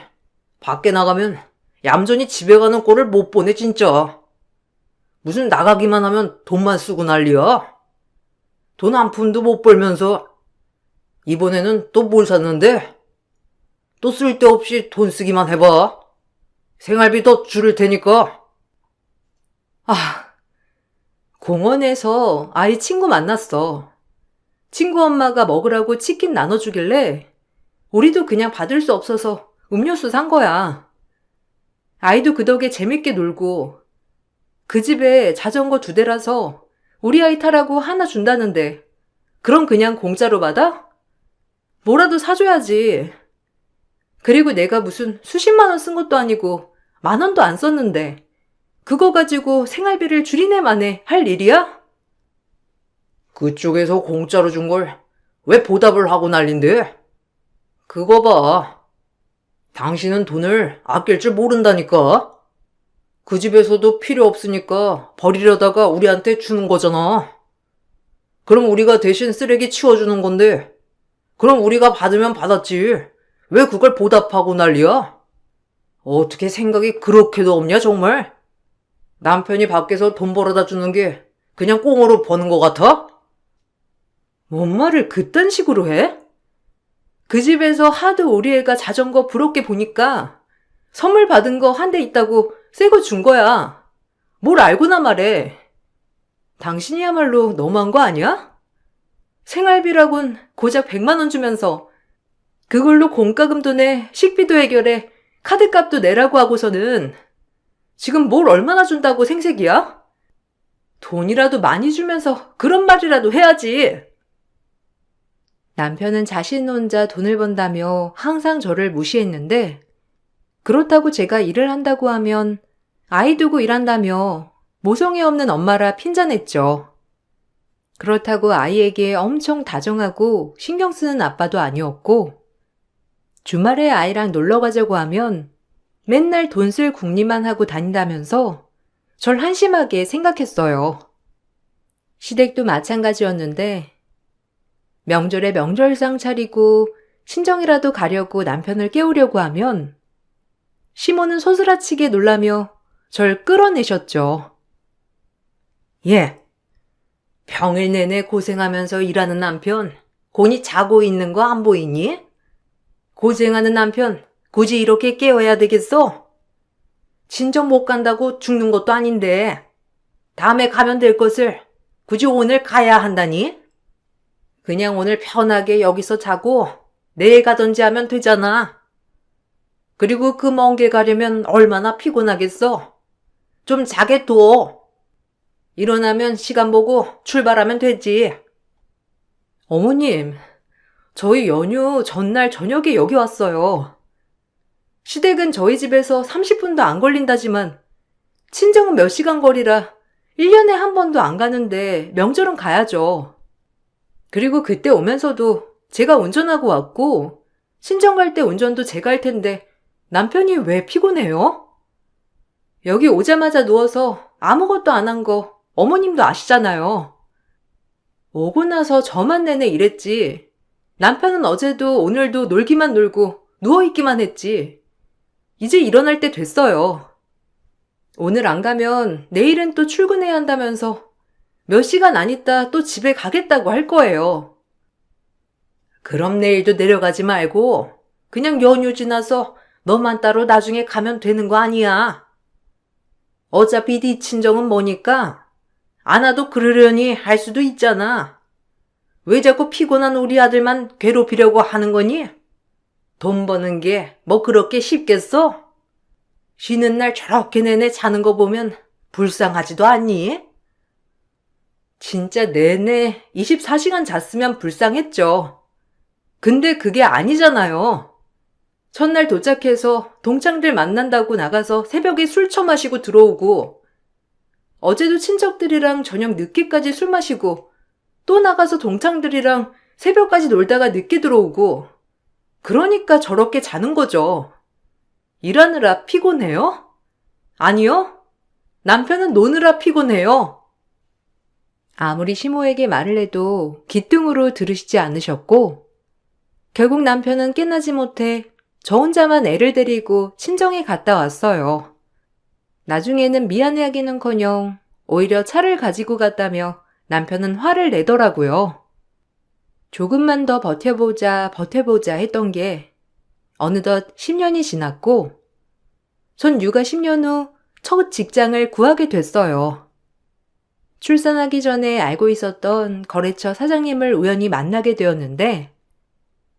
밖에 나가면 얌전히 집에 가는 꼴을 못 보네, 진짜. 무슨 나가기만 하면 돈만 쓰고 난리야? 돈 한 푼도 못 벌면서 이번에는 또 뭘 샀는데? 또 쓸데없이 돈 쓰기만 해봐. 생활비 더 줄일 테니까. 공원에서 아이 친구 만났어. 친구 엄마가 먹으라고 치킨 나눠주길래 우리도 그냥 받을 수 없어서 음료수 산 거야. 아이도 그 덕에 재밌게 놀고 그 집에 자전거 2대라서 우리 아이 타라고 하나 준다는데 그럼 그냥 공짜로 받아? 뭐라도 사줘야지. 그리고 내가 무슨 수십만 원 쓴 것도 아니고 10,000원도 안 썼는데 그거 가지고 생활비를 줄이네 마네 할 일이야? 그쪽에서 공짜로 준 걸 왜 보답을 하고 난린데? 그거 봐. 당신은 돈을 아낄 줄 모른다니까? 그 집에서도 필요 없으니까 버리려다가 우리한테 주는 거잖아. 그럼 우리가 대신 쓰레기 치워주는 건데, 그럼 우리가 받으면 받았지. 왜 그걸 보답하고 난리야? 어떻게 생각이 그렇게도 없냐, 정말? 남편이 밖에서 돈 벌어다 주는 게 그냥 꽁으로 버는 것 같아? 뭔 말을 그딴 식으로 해? 그 집에서 하도 우리 애가 자전거 부럽게 보니까 선물 받은 거 한 대 있다고 새 거 준 거야. 뭘 알고나 말해. 당신이야말로 너무한 거 아니야? 생활비라곤 고작 100만 원 주면서 그걸로 공과금도 내, 식비도 해결해, 카드값도 내라고 하고서는 지금 뭘 얼마나 준다고 생색이야? 돈이라도 많이 주면서 그런 말이라도 해야지. 남편은 자신 혼자 돈을 번다며 항상 저를 무시했는데 그렇다고 제가 일을 한다고 하면 아이 두고 일한다며 모성애 없는 엄마라 핀잔했죠. 그렇다고 아이에게 엄청 다정하고 신경 쓰는 아빠도 아니었고 주말에 아이랑 놀러 가자고 하면 맨날 돈 쓸 궁리만 하고 다닌다면서 절 한심하게 생각했어요. 시댁도 마찬가지였는데 명절에 명절상 차리고 친정이라도 가려고 남편을 깨우려고 하면 시모는 소스라치게 놀라며 절 끌어내셨죠. 예, 평일 내내 고생하면서 일하는 남편 곤히 자고 있는 거 안 보이니? 고생하는 남편 굳이 이렇게 깨워야 되겠어? 친정 못 간다고 죽는 것도 아닌데 다음에 가면 될 것을 굳이 오늘 가야 한다니? 그냥 오늘 편하게 여기서 자고 내일 가든지 하면 되잖아. 그리고 그 먼 길 가려면 얼마나 피곤하겠어. 좀 자게 둬. 일어나면 시간 보고 출발하면 되지. 어머님, 저희 연휴 전날 저녁에 여기 왔어요. 시댁은 저희 집에서 30분도 안 걸린다지만 친정은 몇 시간 거리라 1년에 한 번도 안 가는데 명절은 가야죠. 그리고 그때 오면서도 제가 운전하고 왔고 친정 갈 때 운전도 제가 할 텐데 남편이 왜 피곤해요? 여기 오자마자 누워서 아무것도 안 한 거 어머님도 아시잖아요. 오고 나서 저만 내내 일했지. 남편은 어제도 오늘도 놀기만 놀고 누워있기만 했지. 이제 일어날 때 됐어요. 오늘 안 가면 내일은 또 출근해야 한다면서 몇 시간 안 있다 또 집에 가겠다고 할 거예요. 그럼 내일도 내려가지 말고 그냥 연휴 지나서 너만 따로 나중에 가면 되는 거 아니야. 어차피 네 친정은 뭐니까 안 와도 그러려니 할 수도 있잖아. 왜 자꾸 피곤한 우리 아들만 괴롭히려고 하는 거니? 돈 버는 게 뭐 그렇게 쉽겠어? 쉬는 날 저렇게 내내 자는 거 보면 불쌍하지도 않니? 진짜 내내 24시간 잤으면 불쌍했죠. 근데 그게 아니잖아요. 첫날 도착해서 동창들 만난다고 나가서 새벽에 술 처마시고 들어오고 어제도 친척들이랑 저녁 늦게까지 술 마시고 또 나가서 동창들이랑 새벽까지 놀다가 늦게 들어오고 그러니까 저렇게 자는 거죠. 일하느라 피곤해요? 아니요. 남편은 노느라 피곤해요. 아무리 시모에게 말을 해도 귀뚱으로 들으시지 않으셨고 결국 남편은 깨나지 못해 저 혼자만 애를 데리고 친정에 갔다 왔어요. 나중에는 미안해하기는커녕 오히려 차를 가지고 갔다며 남편은 화를 내더라고요. 조금만 더 버텨보자 했던 게 어느덧 10년이 지났고 전 육아 10년 후 첫 직장을 구하게 됐어요. 출산하기 전에 알고 있었던 거래처 사장님을 우연히 만나게 되었는데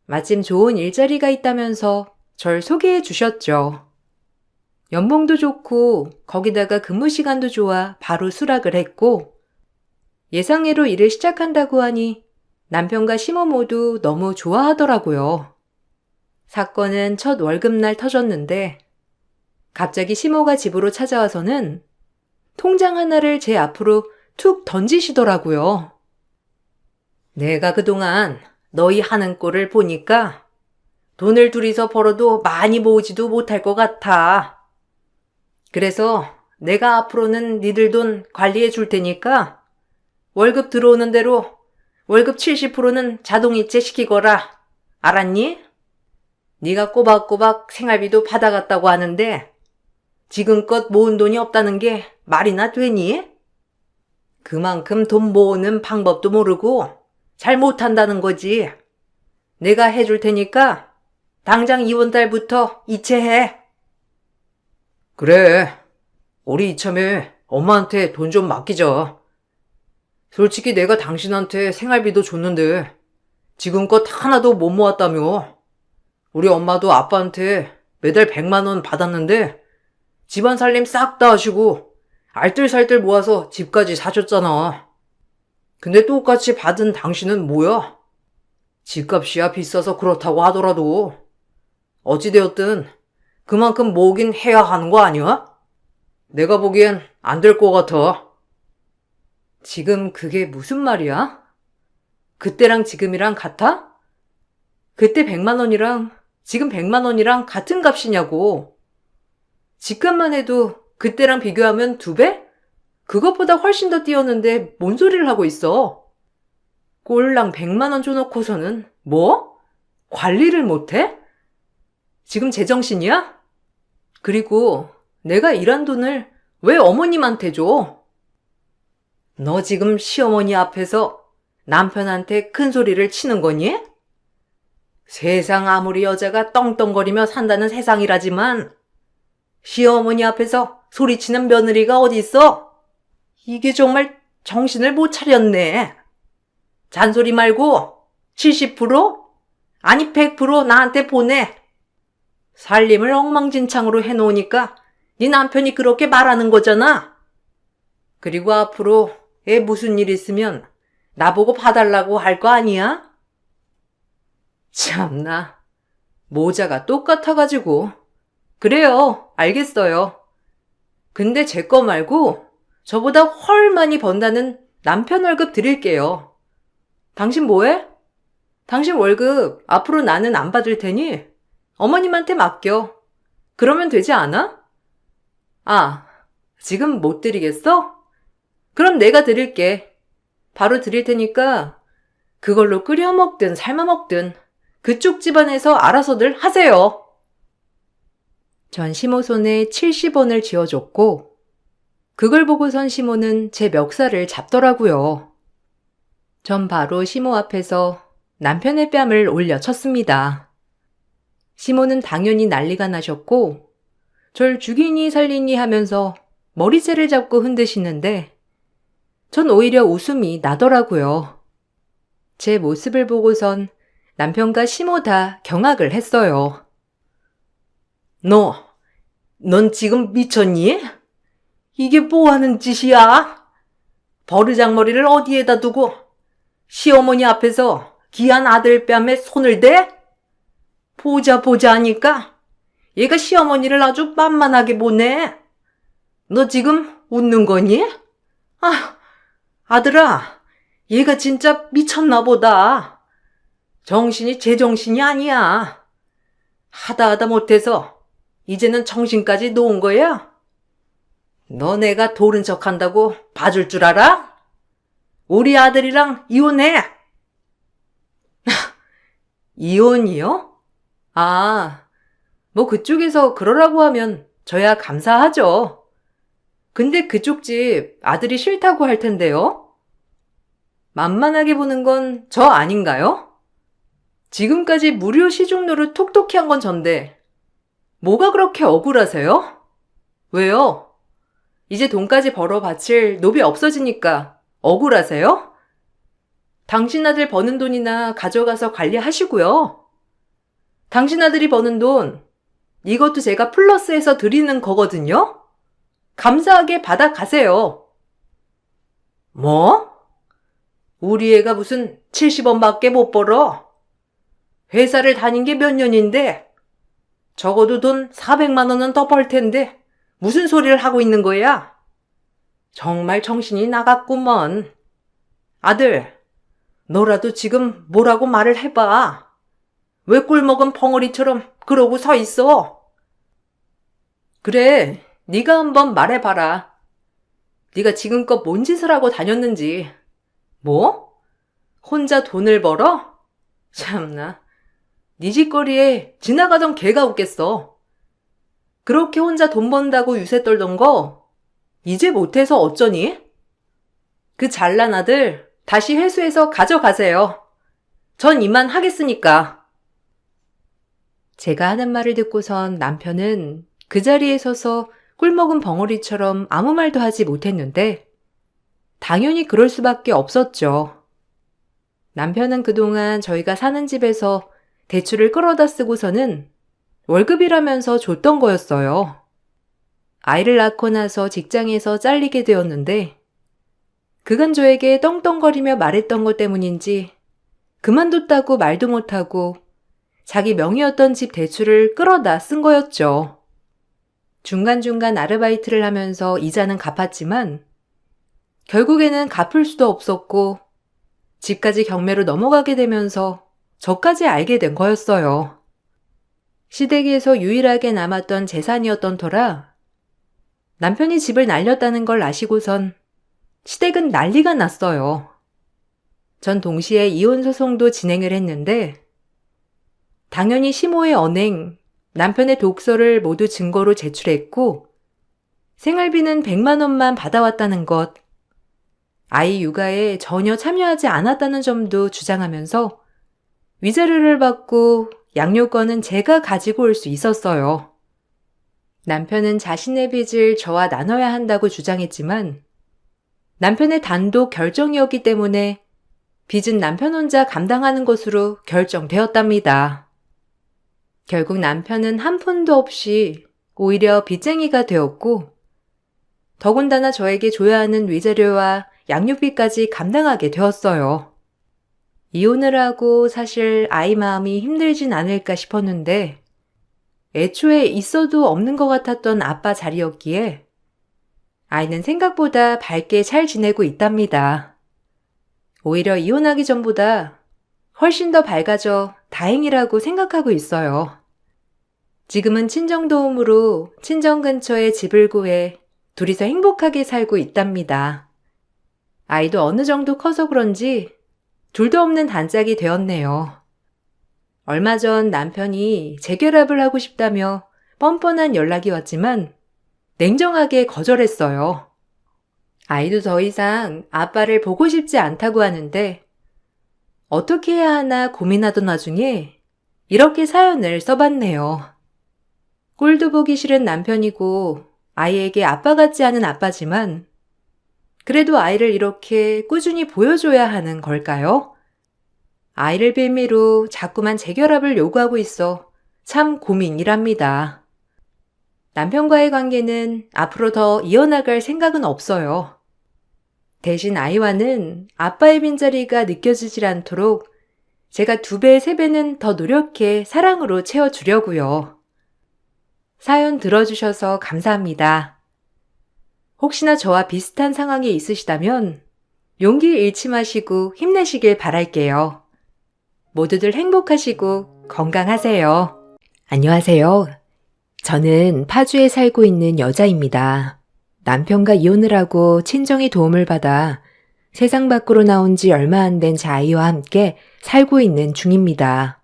마침 좋은 일자리가 있다면서 절 소개해 주셨죠. 연봉도 좋고 거기다가 근무 시간도 좋아 바로 수락을 했고 예상외로 일을 시작한다고 하니 남편과 시모 모두 너무 좋아하더라고요. 사건은 첫 월급날 터졌는데 갑자기 시모가 집으로 찾아와서는 통장 하나를 제 앞으로 툭 던지시더라고요. 내가 그동안 너희 하는 꼴을 보니까 돈을 둘이서 벌어도 많이 모으지도 못할 것 같아. 그래서 내가 앞으로는 니들 돈 관리해 줄 테니까 월급 들어오는 대로 월급 70%는 자동이체 시키거라. 알았니? 네가 꼬박꼬박 생활비도 받아갔다고 하는데 지금껏 모은 돈이 없다는 게 말이나 되니? 그만큼 돈 모으는 방법도 모르고 잘 못한다는 거지. 내가 해줄 테니까 당장 이번 달부터 이체해. 그래. 우리 이참에 엄마한테 돈 좀 맡기자. 솔직히 내가 당신한테 생활비도 줬는데 지금껏 하나도 못 모았다며. 우리 엄마도 아빠한테 매달 100만 원 받았는데 집안 살림 싹 다 하시고 알뜰살뜰 모아서 집까지 사줬잖아. 근데 똑같이 받은 당신은 뭐야? 집값이야 비싸서 그렇다고 하더라도 어찌되었든 그만큼 모으긴 해야 하는 거 아니야? 내가 보기엔 안 될 것 같아. 지금 그게 무슨 말이야? 그때랑 지금이랑 같아? 그때 100만 원이랑 지금 100만 원이랑 같은 값이냐고. 집값만 해도 그때랑 비교하면 2배? 그것보다 훨씬 더 뛰었는데 뭔 소리를 하고 있어? 꼴랑 100만 원 줘놓고서는 뭐? 관리를 못해? 지금 제정신이야? 그리고 내가 일한 돈을 왜 어머님한테 줘? 너 지금 시어머니 앞에서 남편한테 큰 소리를 치는 거니? 세상 아무리 여자가 떵떵거리며 산다는 세상이라지만 시어머니 앞에서 소리치는 며느리가 어디 있어? 이게 정말 정신을 못 차렸네. 잔소리 말고 70%? 아니 100% 나한테 보내. 살림을 엉망진창으로 해놓으니까 네 남편이 그렇게 말하는 거잖아. 그리고 앞으로 애 무슨 일 있으면 나보고 봐달라고 할 거 아니야? 참나, 모자가 똑같아가지고. 그래요, 알겠어요. 근데 제 거 말고 저보다 훨 많이 번다는 남편 월급 드릴게요. 당신 뭐해? 당신 월급 앞으로 나는 안 받을 테니 어머님한테 맡겨. 그러면 되지 않아? 아, 지금 못 드리겠어? 그럼 내가 드릴게. 바로 드릴 테니까 그걸로 끓여 먹든 삶아 먹든 그쪽 집안에서 알아서들 하세요. 전 시모 손에 70원을 쥐어줬고 그걸 보고선 시모는 제 멱살을 잡더라고요. 전 바로 시모 앞에서 남편의 뺨을 올려쳤습니다. 시모는 당연히 난리가 나셨고 절 죽이니 살리니 하면서 머리채를 잡고 흔드시는데 전 오히려 웃음이 나더라고요. 제 모습을 보고선 남편과 시모 다 경악을 했어요. 넌 지금 미쳤니? 이게 뭐 하는 짓이야? 버르장머리를 어디에다 두고 시어머니 앞에서 귀한 아들 뺨에 손을 대? 보자 하니까 얘가 시어머니를 아주 만만하게 보네. 너 지금 웃는 거니? 아들아, 얘가 진짜 미쳤나 보다. 정신이 제정신이 아니야. 하다 못해서 이제는 정신까지 놓은 거야? 너 내가 도른 척한다고 봐줄 줄 알아? 우리 아들이랑 이혼해. 이혼이요? 뭐 그쪽에서 그러라고 하면 저야 감사하죠. 근데 그쪽 집 아들이 싫다고 할 텐데요? 만만하게 보는 건 저 아닌가요? 지금까지 무료 시중노를 톡톡히 한 건 전데 뭐가 그렇게 억울하세요? 왜요? 이제 돈까지 벌어 바칠 노비 없어지니까 억울하세요? 당신 아들 버는 돈이나 가져가서 관리하시고요. 당신 아들이 버는 돈, 이것도 제가 플러스해서 드리는 거거든요? 감사하게 받아가세요. 뭐? 우리 애가 무슨 70원밖에 못 벌어? 회사를 다닌 게 몇 년인데 적어도 돈 400만 원은 더 벌 텐데 무슨 소리를 하고 있는 거야? 정말 정신이 나갔구먼. 아들, 너라도 지금 뭐라고 말을 해봐. 왜 꿀먹은 벙어리처럼 그러고 서 있어? 그래, 네가 한번 말해봐라. 네가 지금껏 뭔 짓을 하고 다녔는지. 뭐? 혼자 돈을 벌어? 참나, 네 짓거리에 지나가던 개가 웃겠어. 그렇게 혼자 돈 번다고 유세 떨던 거 이제 못해서 어쩌니? 그 잘난 아들 다시 회수해서 가져가세요. 전 이만 하겠으니까. 제가 하는 말을 듣고선 남편은 그 자리에 서서 꿀먹은 벙어리처럼 아무 말도 하지 못했는데 당연히 그럴 수밖에 없었죠. 남편은 그동안 저희가 사는 집에서 대출을 끌어다 쓰고서는 월급이라면서 줬던 거였어요. 아이를 낳고 나서 직장에서 잘리게 되었는데 그간 저에게 떵떵거리며 말했던 것 때문인지 그만뒀다고 말도 못하고 자기 명의였던 집 대출을 끌어다 쓴 거였죠. 중간중간 아르바이트를 하면서 이자는 갚았지만 결국에는 갚을 수도 없었고 집까지 경매로 넘어가게 되면서 저까지 알게 된 거였어요. 시댁에서 유일하게 남았던 재산이었던 터라 남편이 집을 날렸다는 걸 아시고선 시댁은 난리가 났어요. 전 동시에 이혼 소송도 진행을 했는데 당연히 시모의 언행, 남편의 독서를 모두 증거로 제출했고 생활비는 100만 원만 받아왔다는 것, 아이 육아에 전혀 참여하지 않았다는 점도 주장하면서 위자료를 받고 양육권은 제가 가지고 올 수 있었어요. 남편은 자신의 빚을 저와 나눠야 한다고 주장했지만 남편의 단독 결정이었기 때문에 빚은 남편 혼자 감당하는 것으로 결정되었답니다. 결국 남편은 한 푼도 없이 오히려 빚쟁이가 되었고 더군다나 저에게 줘야 하는 위자료와 양육비까지 감당하게 되었어요. 이혼을 하고 사실 아이 마음이 힘들진 않을까 싶었는데 애초에 있어도 없는 것 같았던 아빠 자리였기에 아이는 생각보다 밝게 잘 지내고 있답니다. 오히려 이혼하기 전보다 훨씬 더 밝아져 다행이라고 생각하고 있어요. 지금은 친정도움으로 친정 근처에 집을 구해 둘이서 행복하게 살고 있답니다. 아이도 어느 정도 커서 그런지 둘도 없는 단짝이 되었네요. 얼마 전 남편이 재결합을 하고 싶다며 뻔뻔한 연락이 왔지만 냉정하게 거절했어요. 아이도 더 이상 아빠를 보고 싶지 않다고 하는데 어떻게 해야 하나 고민하던 와중에 이렇게 사연을 써봤네요. 꼴도 보기 싫은 남편이고 아이에게 아빠 같지 않은 아빠지만 그래도 아이를 이렇게 꾸준히 보여줘야 하는 걸까요? 아이를 빌미로 자꾸만 재결합을 요구하고 있어 참 고민이랍니다. 남편과의 관계는 앞으로 더 이어나갈 생각은 없어요. 대신 아이와는 아빠의 빈자리가 느껴지질 않도록 제가 2배, 3배는 더 노력해 사랑으로 채워주려고요. 사연 들어주셔서 감사합니다. 혹시나 저와 비슷한 상황이 있으시다면 용기 잃지 마시고 힘내시길 바랄게요. 모두들 행복하시고 건강하세요. 안녕하세요. 저는 파주에 살고 있는 여자입니다. 남편과 이혼을 하고 친정의 도움을 받아 세상 밖으로 나온 지 얼마 안 된 제 아이와 함께 살고 있는 중입니다.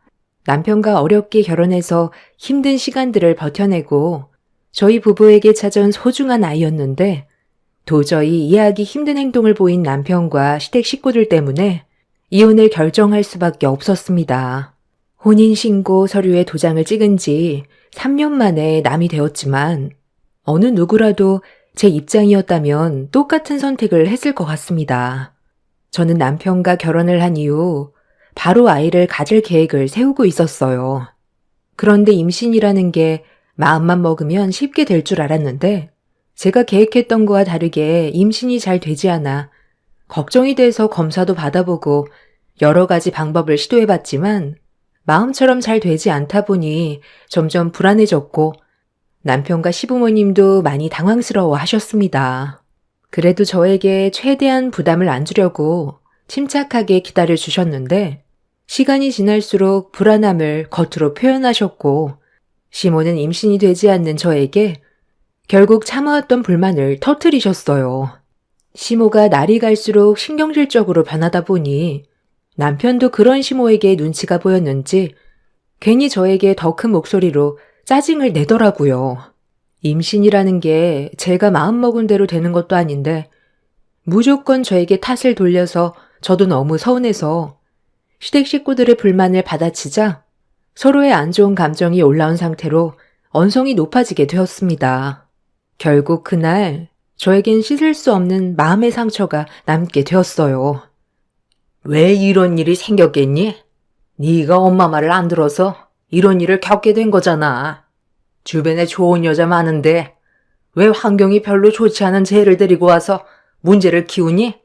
남편과 어렵게 결혼해서 힘든 시간들을 버텨내고 저희 부부에게 찾아온 소중한 아이였는데 도저히 이해하기 힘든 행동을 보인 남편과 시댁 식구들 때문에 이혼을 결정할 수밖에 없었습니다. 혼인신고 서류에 도장을 찍은 지 3년 만에 남이 되었지만 어느 누구라도 제 입장이었다면 똑같은 선택을 했을 것 같습니다. 저는 남편과 결혼을 한 이후 바로 아이를 가질 계획을 세우고 있었어요. 그런데 임신이라는 게 마음만 먹으면 쉽게 될 줄 알았는데 제가 계획했던 거와 다르게 임신이 잘 되지 않아 걱정이 돼서 검사도 받아보고 여러 가지 방법을 시도해봤지만 마음처럼 잘 되지 않다 보니 점점 불안해졌고 남편과 시부모님도 많이 당황스러워 하셨습니다. 그래도 저에게 최대한 부담을 안 주려고 침착하게 기다려 주셨는데 시간이 지날수록 불안함을 겉으로 표현하셨고 시모는 임신이 되지 않는 저에게 결국 참아왔던 불만을 터뜨리셨어요. 시모가 날이 갈수록 신경질적으로 변하다 보니 남편도 그런 시모에게 눈치가 보였는지 괜히 저에게 더 큰 목소리로 짜증을 내더라고요. 임신이라는 게 제가 마음먹은 대로 되는 것도 아닌데 무조건 저에게 탓을 돌려서 저도 너무 서운해서 시댁 식구들의 불만을 받아치자 서로의 안 좋은 감정이 올라온 상태로 언성이 높아지게 되었습니다. 결국 그날 저에겐 씻을 수 없는 마음의 상처가 남게 되었어요. 왜 이런 일이 생겼겠니? 네가 엄마 말을 안 들어서 이런 일을 겪게 된 거잖아. 주변에 좋은 여자 많은데 왜 환경이 별로 좋지 않은 쟤를 데리고 와서 문제를 키우니?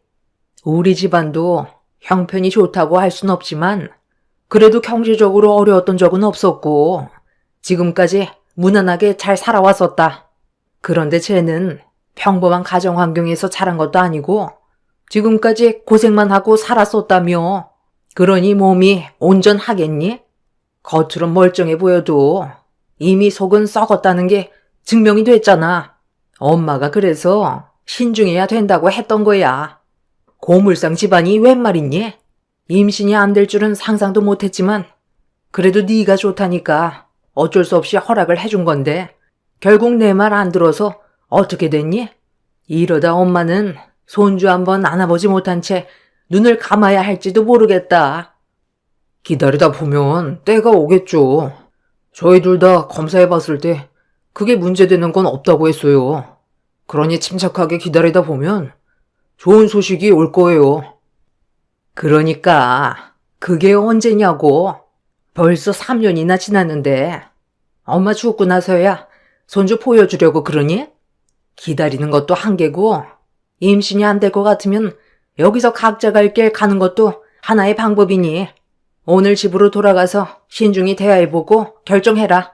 우리 집안도 형편이 좋다고 할 순 없지만 그래도 경제적으로 어려웠던 적은 없었고 지금까지 무난하게 잘 살아왔었다. 그런데 쟤는 평범한 가정 환경에서 자란 것도 아니고 지금까지 고생만 하고 살았었다며. 그러니 몸이 온전하겠니? 겉으론 멀쩡해 보여도 이미 속은 썩었다는 게 증명이 됐잖아. 엄마가 그래서 신중해야 된다고 했던 거야. 고물상 집안이 웬 말이니? 임신이 안 될 줄은 상상도 못했지만 그래도 네가 좋다니까 어쩔 수 없이 허락을 해준 건데 결국 내 말 안 들어서 어떻게 됐니? 이러다 엄마는 손주 한번 안아보지 못한 채 눈을 감아야 할지도 모르겠다. 기다리다 보면 때가 오겠죠. 저희 둘 다 검사해봤을 때 그게 문제되는 건 없다고 했어요. 그러니 침착하게 기다리다 보면 좋은 소식이 올 거예요. 그러니까 그게 언제냐고. 벌써 3년이나 지났는데 엄마 죽고 나서야 손주 보여주려고 그러니? 기다리는 것도 한계고 임신이 안 될 것 같으면 여기서 각자 갈 길 가는 것도 하나의 방법이니 오늘 집으로 돌아가서 신중히 대화해보고 결정해라.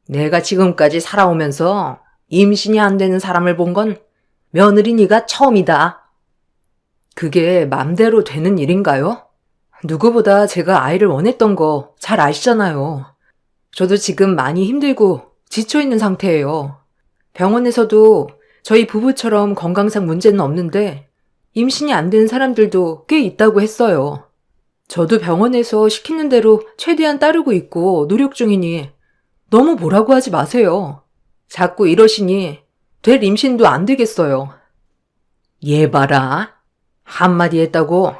내가 지금까지 살아오면서 임신이 안 되는 사람을 본 건 며느리 네가 처음이다. 그게 맘대로 되는 일인가요? 누구보다 제가 아이를 원했던 거 잘 아시잖아요. 저도 지금 많이 힘들고 지쳐있는 상태예요. 병원에서도 저희 부부처럼 건강상 문제는 없는데 임신이 안 되는 사람들도 꽤 있다고 했어요. 저도 병원에서 시키는 대로 최대한 따르고 있고 노력 중이니 너무 뭐라고 하지 마세요. 자꾸 이러시니 될 임신도 안 되겠어요. 얘 봐라. 한마디 했다고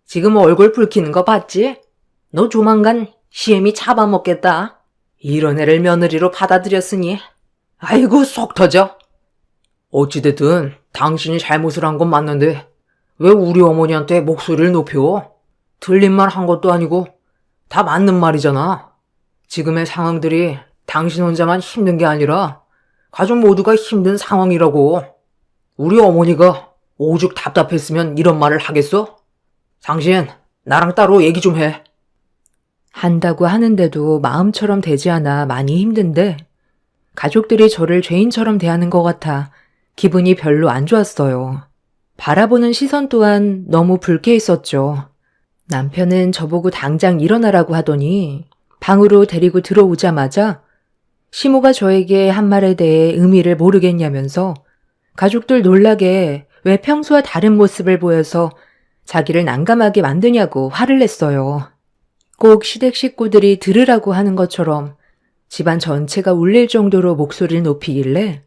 지금 얼굴 붉히는 거 봤지? 너 조만간 시애미 잡아먹겠다. 이런 애를 며느리로 받아들였으니 아이고 속 터져. 어찌됐든 당신이 잘못을 한 건 맞는데 왜 우리 어머니한테 목소리를 높여? 틀린 말 한 것도 아니고 다 맞는 말이잖아. 지금의 상황들이 당신 혼자만 힘든 게 아니라 가족 모두가 힘든 상황이라고. 우리 어머니가 오죽 답답했으면 이런 말을 하겠어? 당신 나랑 따로 얘기 좀 해. 한다고 하는데도 마음처럼 되지 않아 많이 힘든데 가족들이 저를 죄인처럼 대하는 것 같아 기분이 별로 안 좋았어요. 바라보는 시선 또한 너무 불쾌했었죠. 남편은 저보고 당장 일어나라고 하더니 방으로 데리고 들어오자마자 시모가 저에게 한 말에 대해 의미를 모르겠냐면서 가족들 놀라게 왜 평소와 다른 모습을 보여서 자기를 난감하게 만드냐고 화를 냈어요. 꼭 시댁 식구들이 들으라고 하는 것처럼 집안 전체가 울릴 정도로 목소리를 높이길래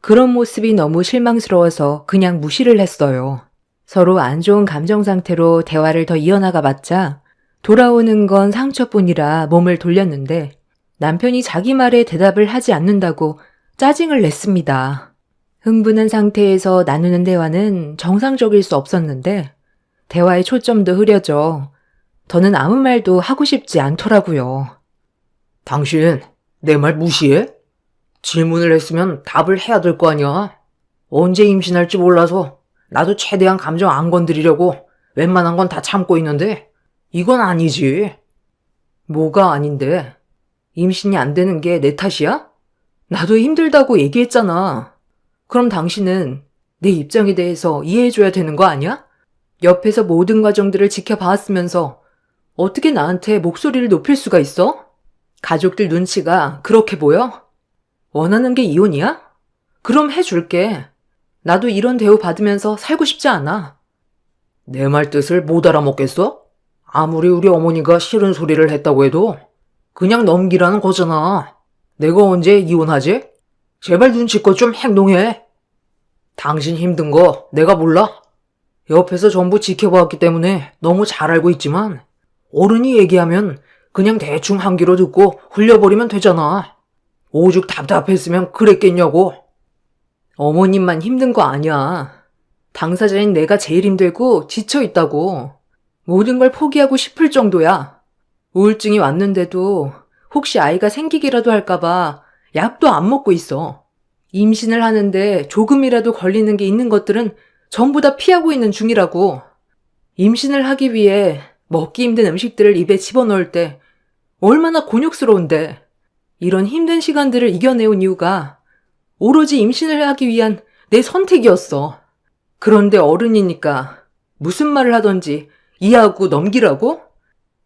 그런 모습이 너무 실망스러워서 그냥 무시를 했어요. 서로 안 좋은 감정 상태로 대화를 더 이어나가 봤자 돌아오는 건 상처뿐이라 몸을 돌렸는데 남편이 자기 말에 대답을 하지 않는다고 짜증을 냈습니다. 흥분한 상태에서 나누는 대화는 정상적일 수 없었는데 대화의 초점도 흐려져 더는 아무 말도 하고 싶지 않더라고요. 당신 내 말 무시해? 질문을 했으면 답을 해야 될 거 아니야. 언제 임신할지 몰라서 나도 최대한 감정 안 건드리려고 웬만한 건 다 참고 있는데 이건 아니지. 뭐가 아닌데? 임신이 안 되는 게 내 탓이야? 나도 힘들다고 얘기했잖아. 그럼 당신은 내 입장에 대해서 이해해줘야 되는 거 아니야? 옆에서 모든 과정들을 지켜봐왔으면서 어떻게 나한테 목소리를 높일 수가 있어? 가족들 눈치가 그렇게 보여? 원하는 게 이혼이야? 그럼 해줄게. 나도 이런 대우 받으면서 살고 싶지 않아. 내 말 뜻을 못 알아먹겠어? 아무리 우리 어머니가 싫은 소리를 했다고 해도 그냥 넘기라는 거잖아. 내가 언제 이혼하지? 제발 눈치껏 좀 행동해. 당신 힘든 거 내가 몰라? 옆에서 전부 지켜봐왔기 때문에 너무 잘 알고 있지만 어른이 얘기하면 그냥 대충 한 귀로 듣고 흘려버리면 되잖아. 오죽 답답했으면 그랬겠냐고. 어머님만 힘든 거 아니야. 당사자인 내가 제일 힘들고 지쳐있다고. 모든 걸 포기하고 싶을 정도야. 우울증이 왔는데도 혹시 아이가 생기기라도 할까봐 약도 안 먹고 있어. 임신을 하는데 조금이라도 걸리는 게 있는 것들은 전부 다 피하고 있는 중이라고. 임신을 하기 위해 먹기 힘든 음식들을 입에 집어넣을 때 얼마나 곤욕스러운데. 이런 힘든 시간들을 이겨내온 이유가 오로지 임신을 하기 위한 내 선택이었어. 그런데 어른이니까 무슨 말을 하던지 이해하고 넘기라고?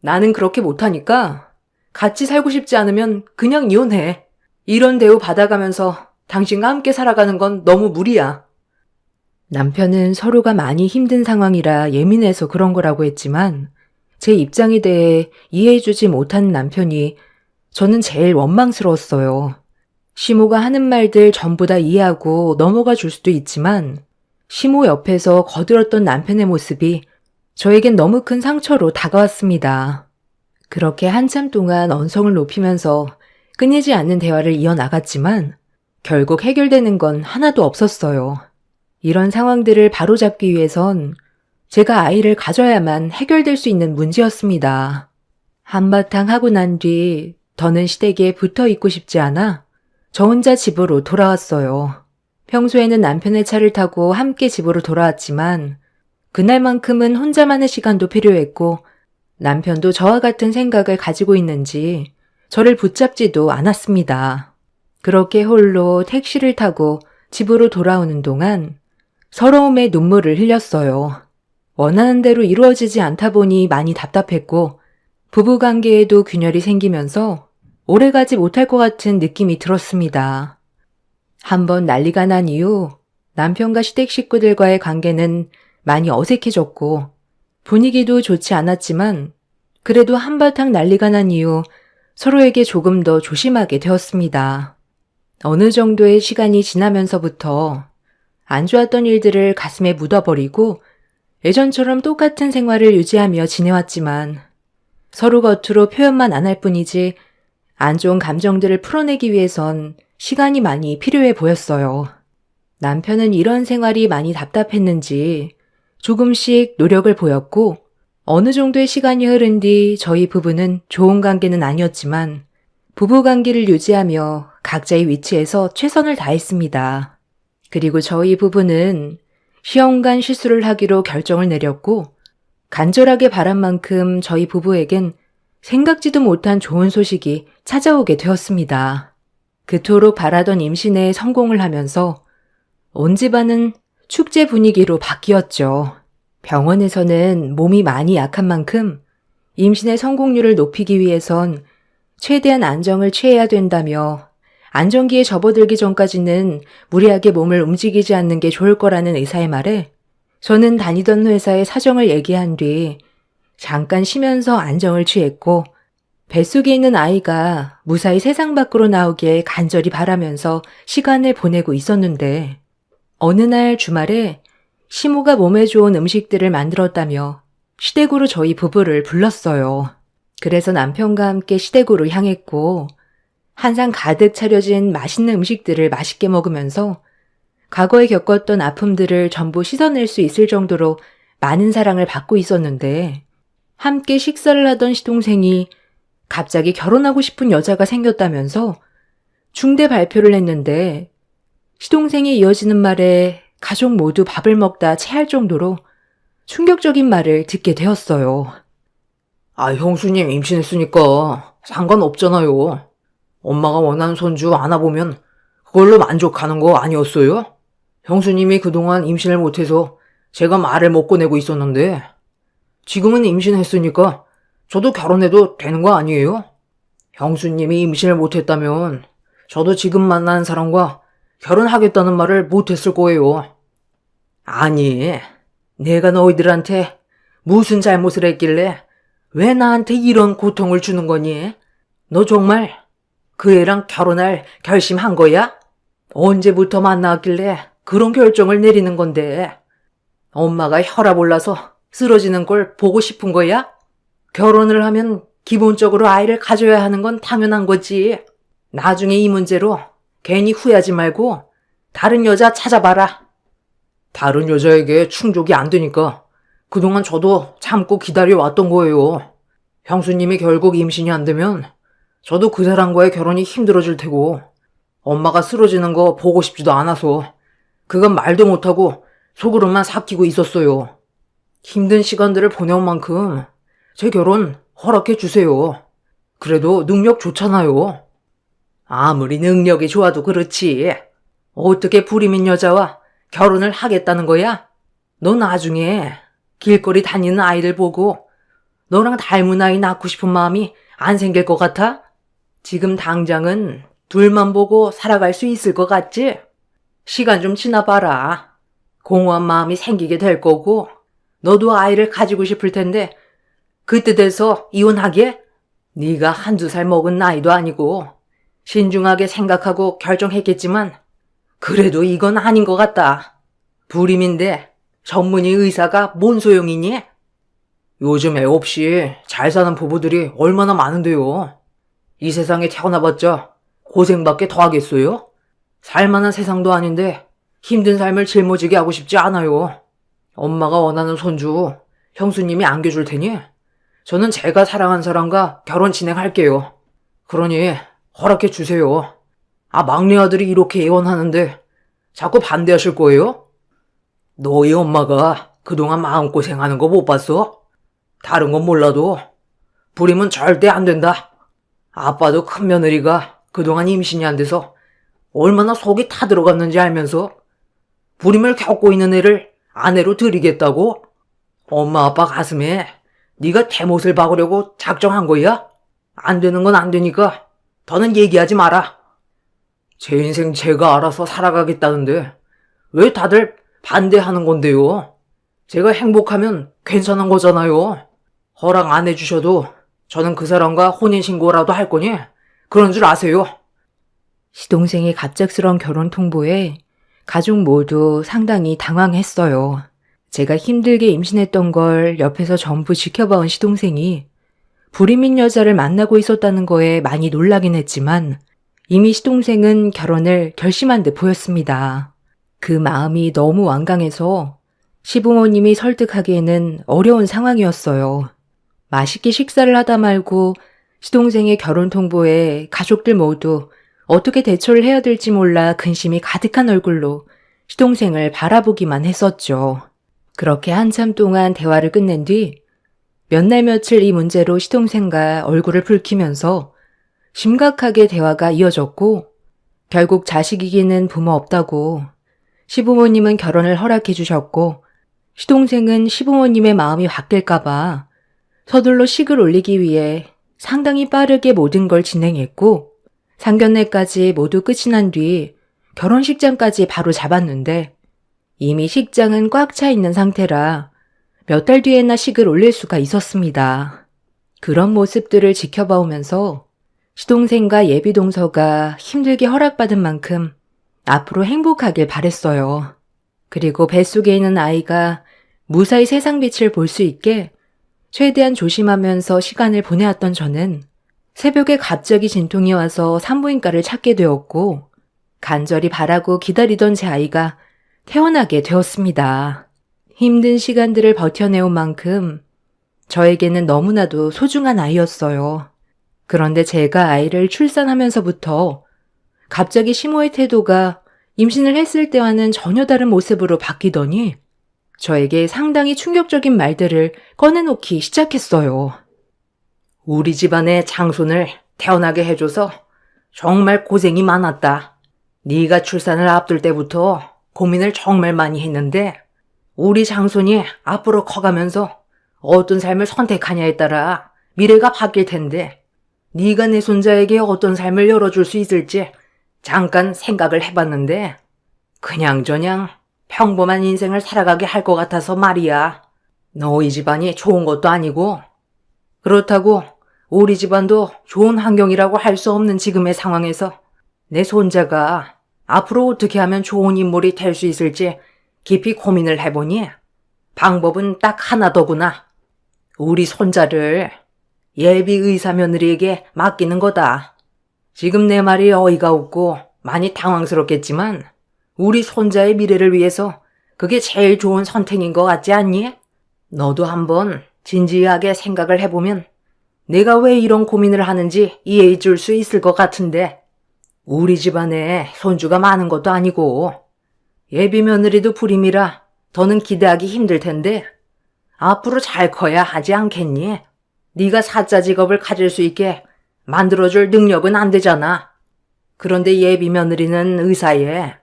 나는 그렇게 못하니까 같이 살고 싶지 않으면 그냥 이혼해. 이런 대우 받아가면서 당신과 함께 살아가는 건 너무 무리야. 남편은 서로가 많이 힘든 상황이라 예민해서 그런 거라고 했지만 제 입장에 대해 이해해주지 못하는 남편이 저는 제일 원망스러웠어요. 시모가 하는 말들 전부 다 이해하고 넘어가 줄 수도 있지만 시모 옆에서 거들었던 남편의 모습이 저에겐 너무 큰 상처로 다가왔습니다. 그렇게 한참 동안 언성을 높이면서 끊이지 않는 대화를 이어나갔지만 결국 해결되는 건 하나도 없었어요. 이런 상황들을 바로잡기 위해선 제가 아이를 가져야만 해결될 수 있는 문제였습니다. 한바탕 하고 난 뒤 더는 시댁에 붙어 있고 싶지 않아 저 혼자 집으로 돌아왔어요. 평소에는 남편의 차를 타고 함께 집으로 돌아왔지만 그날만큼은 혼자만의 시간도 필요했고 남편도 저와 같은 생각을 가지고 있는지 저를 붙잡지도 않았습니다. 그렇게 홀로 택시를 타고 집으로 돌아오는 동안 서러움에 눈물을 흘렸어요. 원하는 대로 이루어지지 않다 보니 많이 답답했고 부부관계에도 균열이 생기면서 오래가지 못할 것 같은 느낌이 들었습니다. 한번 난리가 난 이후 남편과 시댁 식구들과의 관계는 많이 어색해졌고 분위기도 좋지 않았지만 그래도 한바탕 난리가 난 이후 서로에게 조금 더 조심하게 되었습니다. 어느 정도의 시간이 지나면서부터 안 좋았던 일들을 가슴에 묻어버리고 예전처럼 똑같은 생활을 유지하며 지내왔지만 서로 겉으로 표현만 안 할 뿐이지 안 좋은 감정들을 풀어내기 위해선 시간이 많이 필요해 보였어요. 남편은 이런 생활이 많이 답답했는지 조금씩 노력을 보였고 어느 정도의 시간이 흐른 뒤 저희 부부는 좋은 관계는 아니었지만 부부 관계를 유지하며 각자의 위치에서 최선을 다했습니다. 그리고 저희 부부는 시험관 시술을 하기로 결정을 내렸고 간절하게 바란 만큼 저희 부부에겐 생각지도 못한 좋은 소식이 찾아오게 되었습니다. 그토록 바라던 임신에 성공을 하면서 온 집안은 축제 분위기로 바뀌었죠. 병원에서는 몸이 많이 약한 만큼 임신의 성공률을 높이기 위해선 최대한 안정을 취해야 된다며 안정기에 접어들기 전까지는 무리하게 몸을 움직이지 않는 게 좋을 거라는 의사의 말에 저는 다니던 회사의 사정을 얘기한 뒤 잠깐 쉬면서 안정을 취했고 뱃속에 있는 아이가 무사히 세상 밖으로 나오길 간절히 바라면서 시간을 보내고 있었는데 어느 날 주말에 시모가 몸에 좋은 음식들을 만들었다며 시댁으로 저희 부부를 불렀어요. 그래서 남편과 함께 시댁으로 향했고 한상 가득 차려진 맛있는 음식들을 맛있게 먹으면서 과거에 겪었던 아픔들을 전부 씻어낼 수 있을 정도로 많은 사랑을 받고 있었는데 함께 식사를 하던 시동생이 갑자기 결혼하고 싶은 여자가 생겼다면서 중대 발표를 했는데 시동생이 이어지는 말에 가족 모두 밥을 먹다 체할 정도로 충격적인 말을 듣게 되었어요. 아, 형수님 임신했으니까 상관없잖아요. 엄마가 원하는 손주 안아보면 그걸로 만족하는 거 아니었어요? 형수님이 그동안 임신을 못해서 제가 말을 못 꺼내고 있었는데 지금은 임신했으니까 저도 결혼해도 되는 거 아니에요? 형수님이 임신을 못했다면 저도 지금 만나는 사람과 결혼하겠다는 말을 못했을 거예요. 아니, 내가 너희들한테 무슨 잘못을 했길래 왜 나한테 이런 고통을 주는 거니? 너 정말 그 애랑 결혼할 결심한 거야? 언제부터 만나왔길래 그런 결정을 내리는 건데? 엄마가 혈압 올라서 쓰러지는 걸 보고 싶은 거야? 결혼을 하면 기본적으로 아이를 가져야 하는 건 당연한 거지. 나중에 이 문제로 괜히 후회하지 말고 다른 여자 찾아봐라. 다른 여자에게 충족이 안 되니까 그동안 저도 참고 기다려왔던 거예요. 형수님이 결국 임신이 안 되면 저도 그 사람과의 결혼이 힘들어질 테고 엄마가 쓰러지는 거 보고 싶지도 않아서 그건 말도 못하고 속으로만 삭히고 있었어요. 힘든 시간들을 보내온 만큼 제 결혼 허락해 주세요. 그래도 능력 좋잖아요. 아무리 능력이 좋아도 그렇지. 어떻게 불임인 여자와 결혼을 하겠다는 거야? 너 나중에 길거리 다니는 아이들 보고 너랑 닮은 아이 낳고 싶은 마음이 안 생길 것 같아? 지금 당장은 둘만 보고 살아갈 수 있을 것 같지? 시간 좀 지나봐라. 공허한 마음이 생기게 될 거고 너도 아이를 가지고 싶을 텐데 그때 돼서 이혼하게? 네가 한두 살 먹은 나이도 아니고 신중하게 생각하고 결정했겠지만 그래도 이건 아닌 것 같다. 불임인데 전문의 의사가 뭔 소용이니? 요즘 애 없이 잘 사는 부부들이 얼마나 많은데요. 이 세상에 태어나봤자 고생밖에 더 하겠어요? 살만한 세상도 아닌데 힘든 삶을 짊어지게 하고 싶지 않아요. 엄마가 원하는 손주 형수님이 안겨줄 테니 저는 제가 사랑한 사람과 결혼 진행할게요. 그러니 허락해 주세요. 막내 아들이 이렇게 애원하는데 자꾸 반대하실 거예요? 너희 엄마가 그동안 마음고생하는 거 못 봤어? 다른 건 몰라도 불임은 절대 안 된다. 아빠도 큰 며느리가 그동안 임신이 안 돼서 얼마나 속이 타들어갔는지 알면서 불임을 겪고 있는 애를 아내로 들이겠다고? 엄마 아빠 가슴에 네가 대못을 박으려고 작정한 거야? 안 되는 건 안 되니까 더는 얘기하지 마라. 제 인생 제가 알아서 살아가겠다는데 왜 다들 반대하는 건데요? 제가 행복하면 괜찮은 거잖아요. 허락 안 해주셔도 저는 그 사람과 혼인신고라도 할 거니 그런 줄 아세요. 시동생의 갑작스러운 결혼 통보에 가족 모두 상당히 당황했어요. 제가 힘들게 임신했던 걸 옆에서 전부 지켜봐온 시동생이 불임인 여자를 만나고 있었다는 거에 많이 놀라긴 했지만 이미 시동생은 결혼을 결심한 듯 보였습니다. 그 마음이 너무 완강해서 시부모님이 설득하기에는 어려운 상황이었어요. 맛있게 식사를 하다 말고 시동생의 결혼 통보에 가족들 모두 어떻게 대처를 해야 될지 몰라 근심이 가득한 얼굴로 시동생을 바라보기만 했었죠. 그렇게 한참 동안 대화를 끝낸 뒤 몇 날 며칠 이 문제로 시동생과 얼굴을 붉히면서 심각하게 대화가 이어졌고 결국 자식 이기는 부모 없다고 시부모님은 결혼을 허락해 주셨고 시동생은 시부모님의 마음이 바뀔까봐 서둘러 식을 올리기 위해 상당히 빠르게 모든 걸 진행했고 상견례까지 모두 끝이 난 뒤 결혼식장까지 바로 잡았는데 이미 식장은 꽉 차 있는 상태라 몇 달 뒤에나 식을 올릴 수가 있었습니다. 그런 모습들을 지켜봐오면서 시동생과 예비동서가 힘들게 허락받은 만큼 앞으로 행복하길 바랬어요. 그리고 뱃속에 있는 아이가 무사히 세상빛을 볼 수 있게 최대한 조심하면서 시간을 보내왔던 저는 새벽에 갑자기 진통이 와서 산부인과를 찾게 되었고 간절히 바라고 기다리던 제 아이가 태어나게 되었습니다. 힘든 시간들을 버텨내온 만큼 저에게는 너무나도 소중한 아이였어요. 그런데 제가 아이를 출산하면서부터 갑자기 시모의 태도가 임신을 했을 때와는 전혀 다른 모습으로 바뀌더니 저에게 상당히 충격적인 말들을 꺼내놓기 시작했어요. 우리 집안의 장손을 태어나게 해줘서 정말 고생이 많았다. 네가 출산을 앞둘 때부터 고민을 정말 많이 했는데 우리 장손이 앞으로 커가면서 어떤 삶을 선택하냐에 따라 미래가 바뀔 텐데 네가 내 손자에게 어떤 삶을 열어줄 수 있을지 잠깐 생각을 해봤는데 그냥저냥 평범한 인생을 살아가게 할 것 같아서 말이야. 너희 집안이 좋은 것도 아니고 그렇다고 우리 집안도 좋은 환경이라고 할 수 없는 지금의 상황에서 내 손자가 앞으로 어떻게 하면 좋은 인물이 될 수 있을지 깊이 고민을 해보니 방법은 딱 하나 더구나. 우리 손자를 예비 의사 며느리에게 맡기는 거다. 지금 내 말이 어이가 없고 많이 당황스럽겠지만 우리 손자의 미래를 위해서 그게 제일 좋은 선택인 것 같지 않니? 너도 한번 진지하게 생각을 해보면 내가 왜 이런 고민을 하는지 이해해 줄 수 있을 것 같은데 우리 집안에 손주가 많은 것도 아니고 예비 며느리도 불임이라 더는 기대하기 힘들 텐데 앞으로 잘 커야 하지 않겠니? 네가 사자 직업을 가질 수 있게 만들어줄 능력은 안 되잖아. 그런데 예비 며느리는 의사에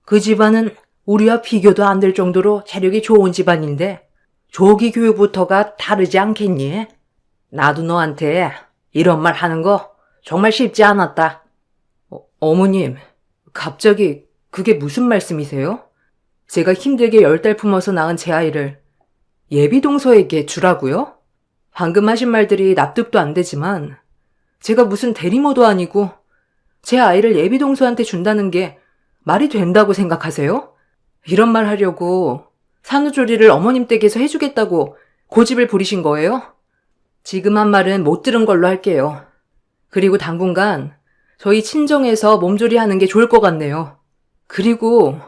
그 집안은 우리와 비교도 안 될 정도로 재력이 좋은 집안인데 조기 교육부터가 다르지 않겠니? 나도 너한테 이런 말 하는 거 정말 쉽지 않았다. 어머님, 갑자기 그게 무슨 말씀이세요? 제가 힘들게 10달 품어서 낳은 제 아이를 예비동서에게 주라고요? 방금 하신 말들이 납득도 안 되지만 제가 무슨 대리모도 아니고 제 아이를 예비동서한테 준다는 게 말이 된다고 생각하세요? 이런 말 하려고 산후조리를 어머님 댁에서 해주겠다고 고집을 부리신 거예요? 지금 한 말은 못 들은 걸로 할게요. 그리고 당분간 저희 친정에서 몸조리 하는 게 좋을 것 같네요. 그리고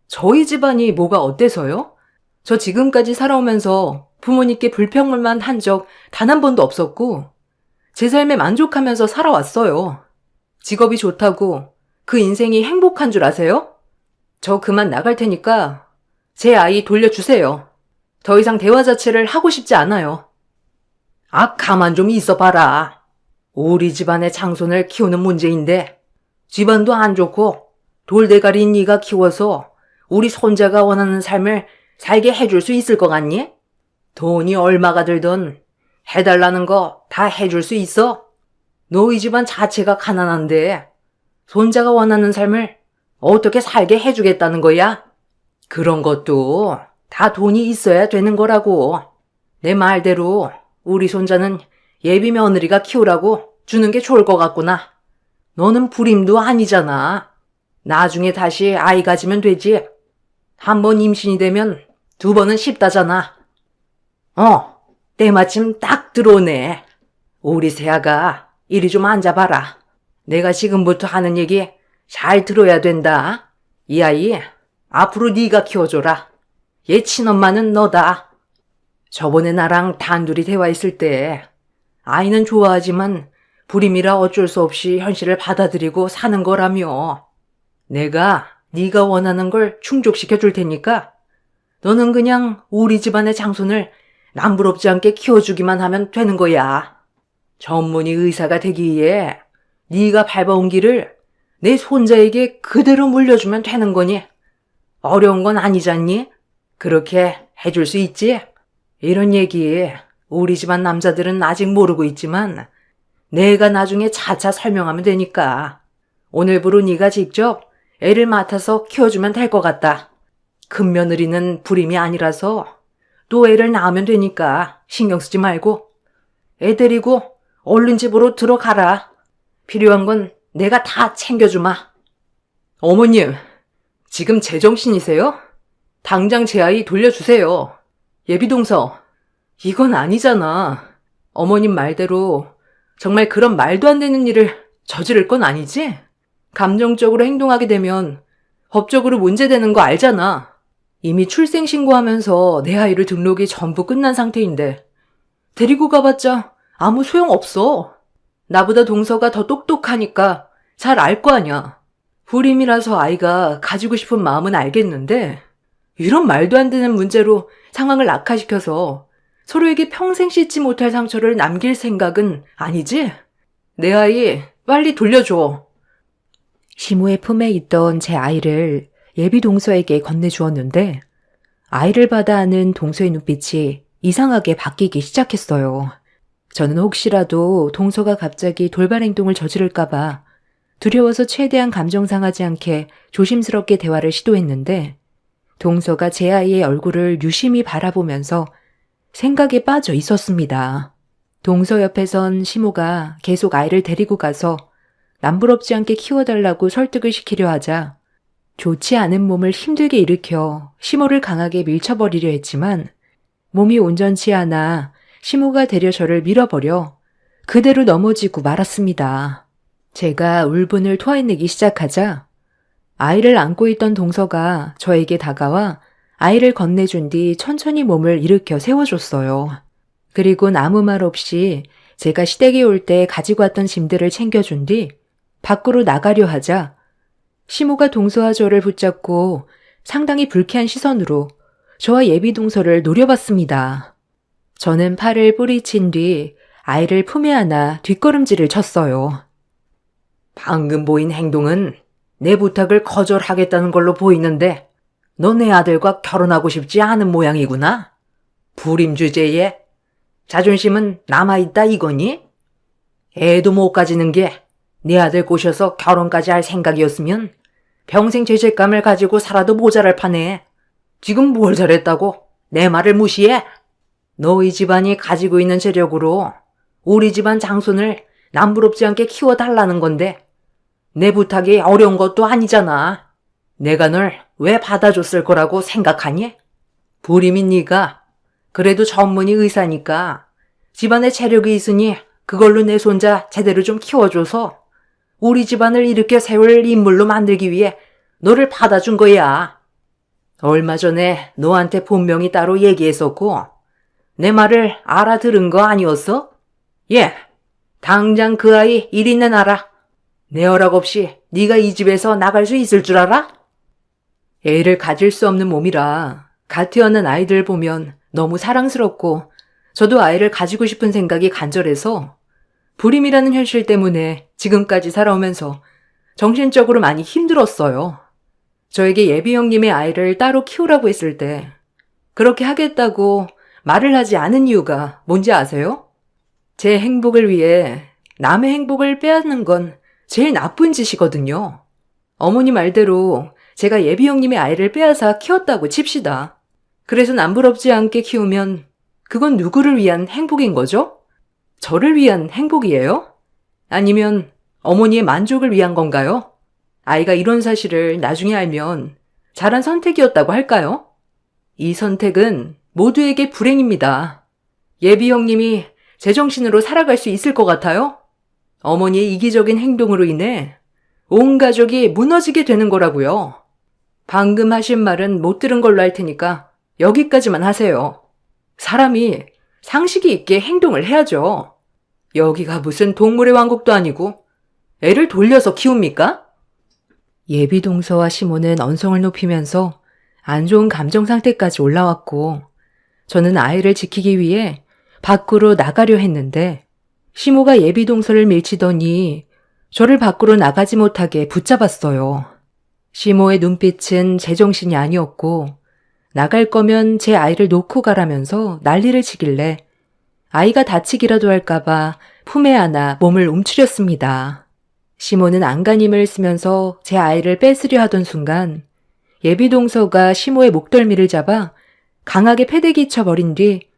저희 집안이 뭐가 어때서요? 저 지금까지 살아오면서 부모님께 불평만 한 적 단 한 번도 없었고 제 삶에 만족하면서 살아왔어요. 직업이 좋다고 그 인생이 행복한 줄 아세요? 저 그만 나갈 테니까 제 아이 돌려주세요. 더 이상 대화 자체를 하고 싶지 않아요. 아, 가만 좀 있어봐라. 우리 집안의 장손을 키우는 문제인데 집안도 안 좋고 돌대가리인 네가 키워서 우리 손자가 원하는 삶을 살게 해줄 수 있을 것 같니? 돈이 얼마가 들든 해달라는 거 다 해줄 수 있어? 너희 집안 자체가 가난한데 손자가 원하는 삶을 어떻게 살게 해주겠다는 거야? 그런 것도 다 돈이 있어야 되는 거라고. 내 말대로 우리 손자는 예비 며느리가 키우라고 주는 게 좋을 것 같구나. 너는 불임도 아니잖아. 나중에 다시 아이 가지면 되지. 한 번 임신이 되면 2번은 쉽다잖아. 때마침 딱 들어오네. 우리 세아가 이리 좀 앉아봐라. 내가 지금부터 하는 얘기 잘 들어야 된다. 이 아이 앞으로 네가 키워줘라. 얘 친엄마는 너다. 저번에 나랑 단둘이 대화했을 때 아이는 좋아하지만 불임이라 어쩔 수 없이 현실을 받아들이고 사는 거라며. 내가 네가 원하는 걸 충족시켜 줄 테니까 너는 그냥 우리 집안의 장손을 남부럽지 않게 키워주기만 하면 되는 거야. 전문의 의사가 되기 위해 네가 밟아온 길을 내 손자에게 그대로 물려주면 되는 거니. 어려운 건 아니잖니? 그렇게 해줄 수 있지? 이런 얘기 우리 집안 남자들은 아직 모르고 있지만 내가 나중에 차차 설명하면 되니까 오늘부로 네가 직접 애를 맡아서 키워주면 될 것 같다. 큰 며느리는 불임이 아니라서 또 애를 낳으면 되니까 신경 쓰지 말고 애 데리고 얼른 집으로 들어가라. 필요한 건 내가 다 챙겨주마. 어머님, 지금 제정신이세요? 당장 제 아이 돌려주세요. 예비동서, 이건 아니잖아. 어머님 말대로 정말 그런 말도 안 되는 일을 저지를 건 아니지? 감정적으로 행동하게 되면 법적으로 문제되는 거 알잖아. 이미 출생신고하면서 내 아이를 등록이 전부 끝난 상태인데 데리고 가봤자 아무 소용없어. 나보다 동서가 더 똑똑하니까 잘 알 거 아냐. 불임이라서 아이가 가지고 싶은 마음은 알겠는데 이런 말도 안 되는 문제로 상황을 악화시켜서 서로에게 평생 씻지 못할 상처를 남길 생각은 아니지? 내 아이 빨리 돌려줘. 시모의 품에 있던 제 아이를 예비 동서에게 건네주었는데 아이를 받아 안은 동서의 눈빛이 이상하게 바뀌기 시작했어요. 저는 혹시라도 동서가 갑자기 돌발 행동을 저지를까봐 두려워서 최대한 감정 상하지 않게 조심스럽게 대화를 시도했는데 동서가 제 아이의 얼굴을 유심히 바라보면서 생각에 빠져 있었습니다. 동서 옆에선 시모가 계속 아이를 데리고 가서 남부럽지 않게 키워달라고 설득을 시키려 하자 좋지 않은 몸을 힘들게 일으켜 시모를 강하게 밀쳐버리려 했지만 몸이 온전치 않아 시모가 되려 저를 밀어버려 그대로 넘어지고 말았습니다. 제가 울분을 토해내기 시작하자 아이를 안고 있던 동서가 저에게 다가와 아이를 건네준 뒤 천천히 몸을 일으켜 세워줬어요. 그리곤 아무 말 없이 제가 시댁에 올 때 가지고 왔던 짐들을 챙겨준 뒤 밖으로 나가려 하자 시모가 동서와 저를 붙잡고 상당히 불쾌한 시선으로 저와 예비 동서를 노려봤습니다. 저는 팔을 뿌리친 뒤 아이를 품에 안아 뒷걸음질을 쳤어요. 방금 보인 행동은 내 부탁을 거절하겠다는 걸로 보이는데 너 내 아들과 결혼하고 싶지 않은 모양이구나. 불임 주제에 자존심은 남아있다 이거니? 애도 못 가지는 게 내 아들 꼬셔서 결혼까지 할 생각이었으면 평생 죄책감을 가지고 살아도 모자랄 판에 지금 뭘 잘했다고 내 말을 무시해? 너희 집안이 가지고 있는 재력으로 우리 집안 장손을 남부럽지 않게 키워달라는 건데 내 부탁이 어려운 것도 아니잖아. 내가 널 왜 받아줬을 거라고 생각하니? 불임인 네가 그래도 전문의 의사니까 집안에 재력이 있으니 그걸로 내 손자 제대로 좀 키워줘서 우리 집안을 일으켜 세울 인물로 만들기 위해 너를 받아준 거야. 얼마 전에 너한테 본명이 따로 얘기했었고 내 말을 알아들은 거 아니었어? 예, 당장 그 아이 일 있는 알아. 내 허락 없이 네가 이 집에서 나갈 수 있을 줄 알아? 애를 가질 수 없는 몸이라 갓 태어난 아이들 보면 너무 사랑스럽고 저도 아이를 가지고 싶은 생각이 간절해서 불임이라는 현실 때문에 지금까지 살아오면서 정신적으로 많이 힘들었어요. 저에게 예비 형님의 아이를 따로 키우라고 했을 때 그렇게 하겠다고 말을 하지 않은 이유가 뭔지 아세요? 제 행복을 위해 남의 행복을 빼앗는 건 제일 나쁜 짓이거든요. 어머니 말대로 제가 예비 형님의 아이를 빼앗아 키웠다고 칩시다. 그래서 남부럽지 않게 키우면 그건 누구를 위한 행복인 거죠? 저를 위한 행복이에요? 아니면 어머니의 만족을 위한 건가요? 아이가 이런 사실을 나중에 알면 잘한 선택이었다고 할까요? 이 선택은 모두에게 불행입니다. 예비 형님이 제정신으로 살아갈 수 있을 것 같아요? 어머니의 이기적인 행동으로 인해 온 가족이 무너지게 되는 거라고요. 방금 하신 말은 못 들은 걸로 할 테니까 여기까지만 하세요. 사람이 상식이 있게 행동을 해야죠. 여기가 무슨 동물의 왕국도 아니고 애를 돌려서 키웁니까? 예비 동서와 시모는 언성을 높이면서 안 좋은 감정 상태까지 올라왔고 저는 아이를 지키기 위해 밖으로 나가려 했는데 시모가 예비 동서를 밀치더니 저를 밖으로 나가지 못하게 붙잡았어요. 시모의 눈빛은 제정신이 아니었고 나갈 거면 제 아이를 놓고 가라면서 난리를 치길래 아이가 다치기라도 할까봐 품에 안아 몸을 움츠렸습니다. 시모는 안간힘을 쓰면서 제 아이를 뺏으려 하던 순간 예비 동서가 시모의 목덜미를 잡아 강하게 패대기 쳐버린 뒤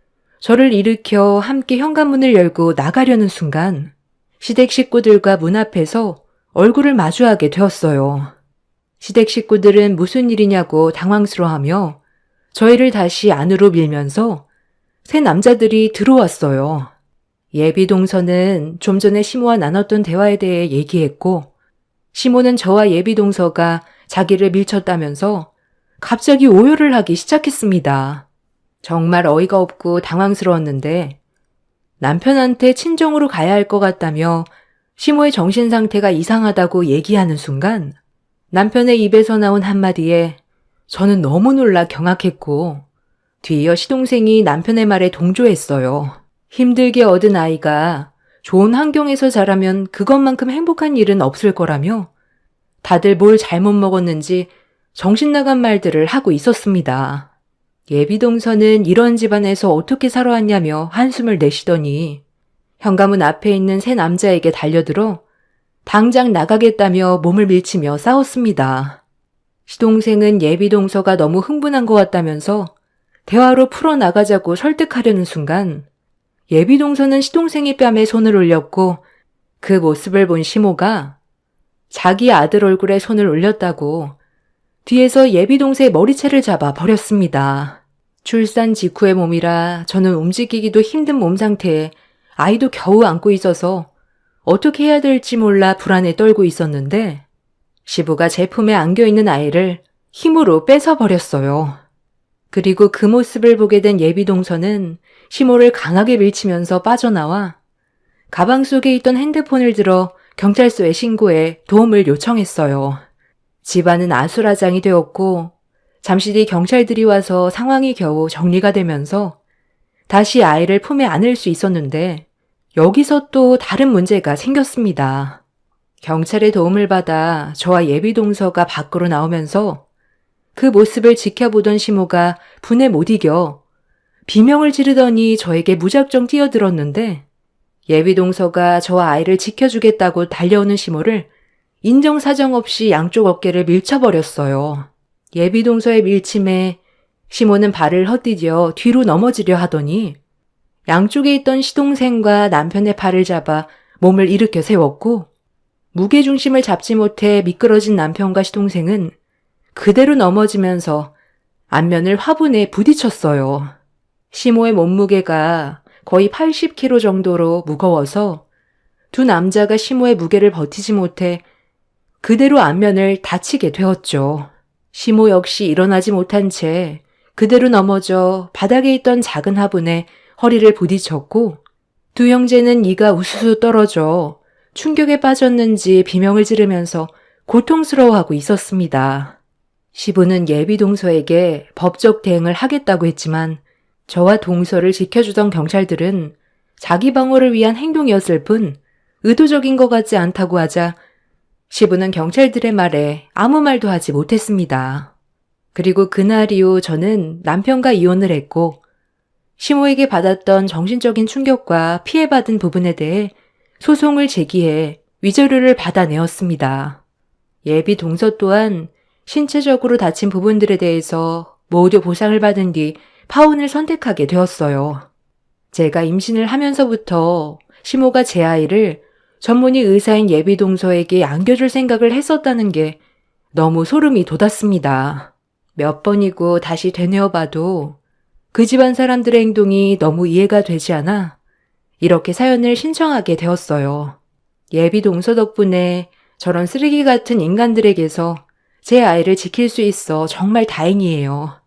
저를 일으켜 함께 현관문을 열고 나가려는 순간 시댁 식구들과 문 앞에서 얼굴을 마주하게 되었어요. 시댁 식구들은 무슨 일이냐고 당황스러워하며 저희를 다시 안으로 밀면서 세 남자들이 들어왔어요. 예비 동서는 좀 전에 시모와 나눴던 대화에 대해 얘기했고 시모는 저와 예비 동서가 자기를 밀쳤다면서 갑자기 오열을 하기 시작했습니다. 정말 어이가 없고 당황스러웠는데 남편한테 친정으로 가야 할 것 같다며 시모의 정신 상태가 이상하다고 얘기하는 순간 남편의 입에서 나온 한마디에 저는 너무 놀라 경악했고 뒤이어 시동생이 남편의 말에 동조했어요. 힘들게 얻은 아이가 좋은 환경에서 자라면 그것만큼 행복한 일은 없을 거라며 다들 뭘 잘못 먹었는지 정신 나간 말들을 하고 있었습니다. 예비 동서는 이런 집안에서 어떻게 살아왔냐며 한숨을 내쉬더니 현관문 앞에 있는 세 남자에게 달려들어 당장 나가겠다며 몸을 밀치며 싸웠습니다. 시동생은 예비 동서가 너무 흥분한 것 같다면서 대화로 풀어나가자고 설득하려는 순간 예비 동서는 시동생의 뺨에 손을 올렸고 그 모습을 본 시모가 자기 아들 얼굴에 손을 올렸다고 뒤에서 예비 동서의 머리채를 잡아 버렸습니다. 출산 직후의 몸이라 저는 움직이기도 힘든 몸 상태에 아이도 겨우 안고 있어서 어떻게 해야 될지 몰라 불안에 떨고 있었는데 시부가 제 품에 안겨있는 아이를 힘으로 뺏어버렸어요. 그리고 그 모습을 보게 된 예비동서는 시모를 강하게 밀치면서 빠져나와 가방 속에 있던 핸드폰을 들어 경찰서에 신고해 도움을 요청했어요. 집안은 아수라장이 되었고 잠시 뒤 경찰들이 와서 상황이 겨우 정리가 되면서 다시 아이를 품에 안을 수 있었는데 여기서 또 다른 문제가 생겼습니다. 경찰의 도움을 받아 저와 예비동서가 밖으로 나오면서 그 모습을 지켜보던 시모가 분에 못 이겨 비명을 지르더니 저에게 무작정 뛰어들었는데 예비동서가 저와 아이를 지켜주겠다고 달려오는 시모를 인정사정 없이 양쪽 어깨를 밀쳐버렸어요. 예비동서의 밀침에 시모는 발을 헛디뎌 뒤로 넘어지려 하더니 양쪽에 있던 시동생과 남편의 팔을 잡아 몸을 일으켜 세웠고 무게중심을 잡지 못해 미끄러진 남편과 시동생은 그대로 넘어지면서 안면을 화분에 부딪혔어요. 시모의 몸무게가 거의 80kg 정도로 무거워서 두 남자가 시모의 무게를 버티지 못해 그대로 안면을 다치게 되었죠. 시모 역시 일어나지 못한 채 그대로 넘어져 바닥에 있던 작은 화분에 허리를 부딪혔고 두 형제는 이가 우수수 떨어져 충격에 빠졌는지 비명을 지르면서 고통스러워하고 있었습니다. 시부는 예비동서에게 법적 대응을 하겠다고 했지만 저와 동서를 지켜주던 경찰들은 자기 방어를 위한 행동이었을 뿐 의도적인 것 같지 않다고 하자 시부는 경찰들의 말에 아무 말도 하지 못했습니다. 그리고 그날 이후 저는 남편과 이혼을 했고 시모에게 받았던 정신적인 충격과 피해받은 부분에 대해 소송을 제기해 위자료를 받아내었습니다. 예비 동서 또한 신체적으로 다친 부분들에 대해서 모두 보상을 받은 뒤 파혼을 선택하게 되었어요. 제가 임신을 하면서부터 시모가 제 아이를 전문의 의사인 예비 동서에게 안겨줄 생각을 했었다는 게 너무 소름이 돋았습니다. 몇 번이고 다시 되뇌어봐도 그 집안 사람들의 행동이 너무 이해가 되지 않아 이렇게 사연을 신청하게 되었어요. 예비 동서 덕분에 저런 쓰레기 같은 인간들에게서 제 아이를 지킬 수 있어 정말 다행이에요.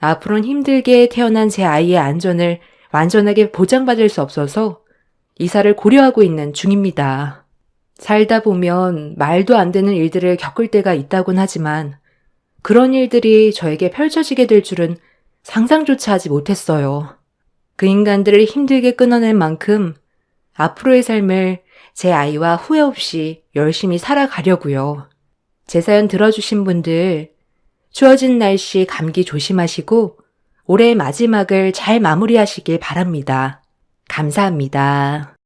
앞으로는 힘들게 태어난 제 아이의 안전을 완전하게 보장받을 수 없어서 이사를 고려하고 있는 중입니다. 살다 보면 말도 안 되는 일들을 겪을 때가 있다곤 하지만 그런 일들이 저에게 펼쳐지게 될 줄은 상상조차 하지 못했어요. 그 인간들을 힘들게 끊어낸 만큼 앞으로의 삶을 제 아이와 후회 없이 열심히 살아가려고요. 제 사연 들어주신 분들 추워진 날씨 감기 조심하시고 올해의 마지막을 잘 마무리하시길 바랍니다. 감사합니다.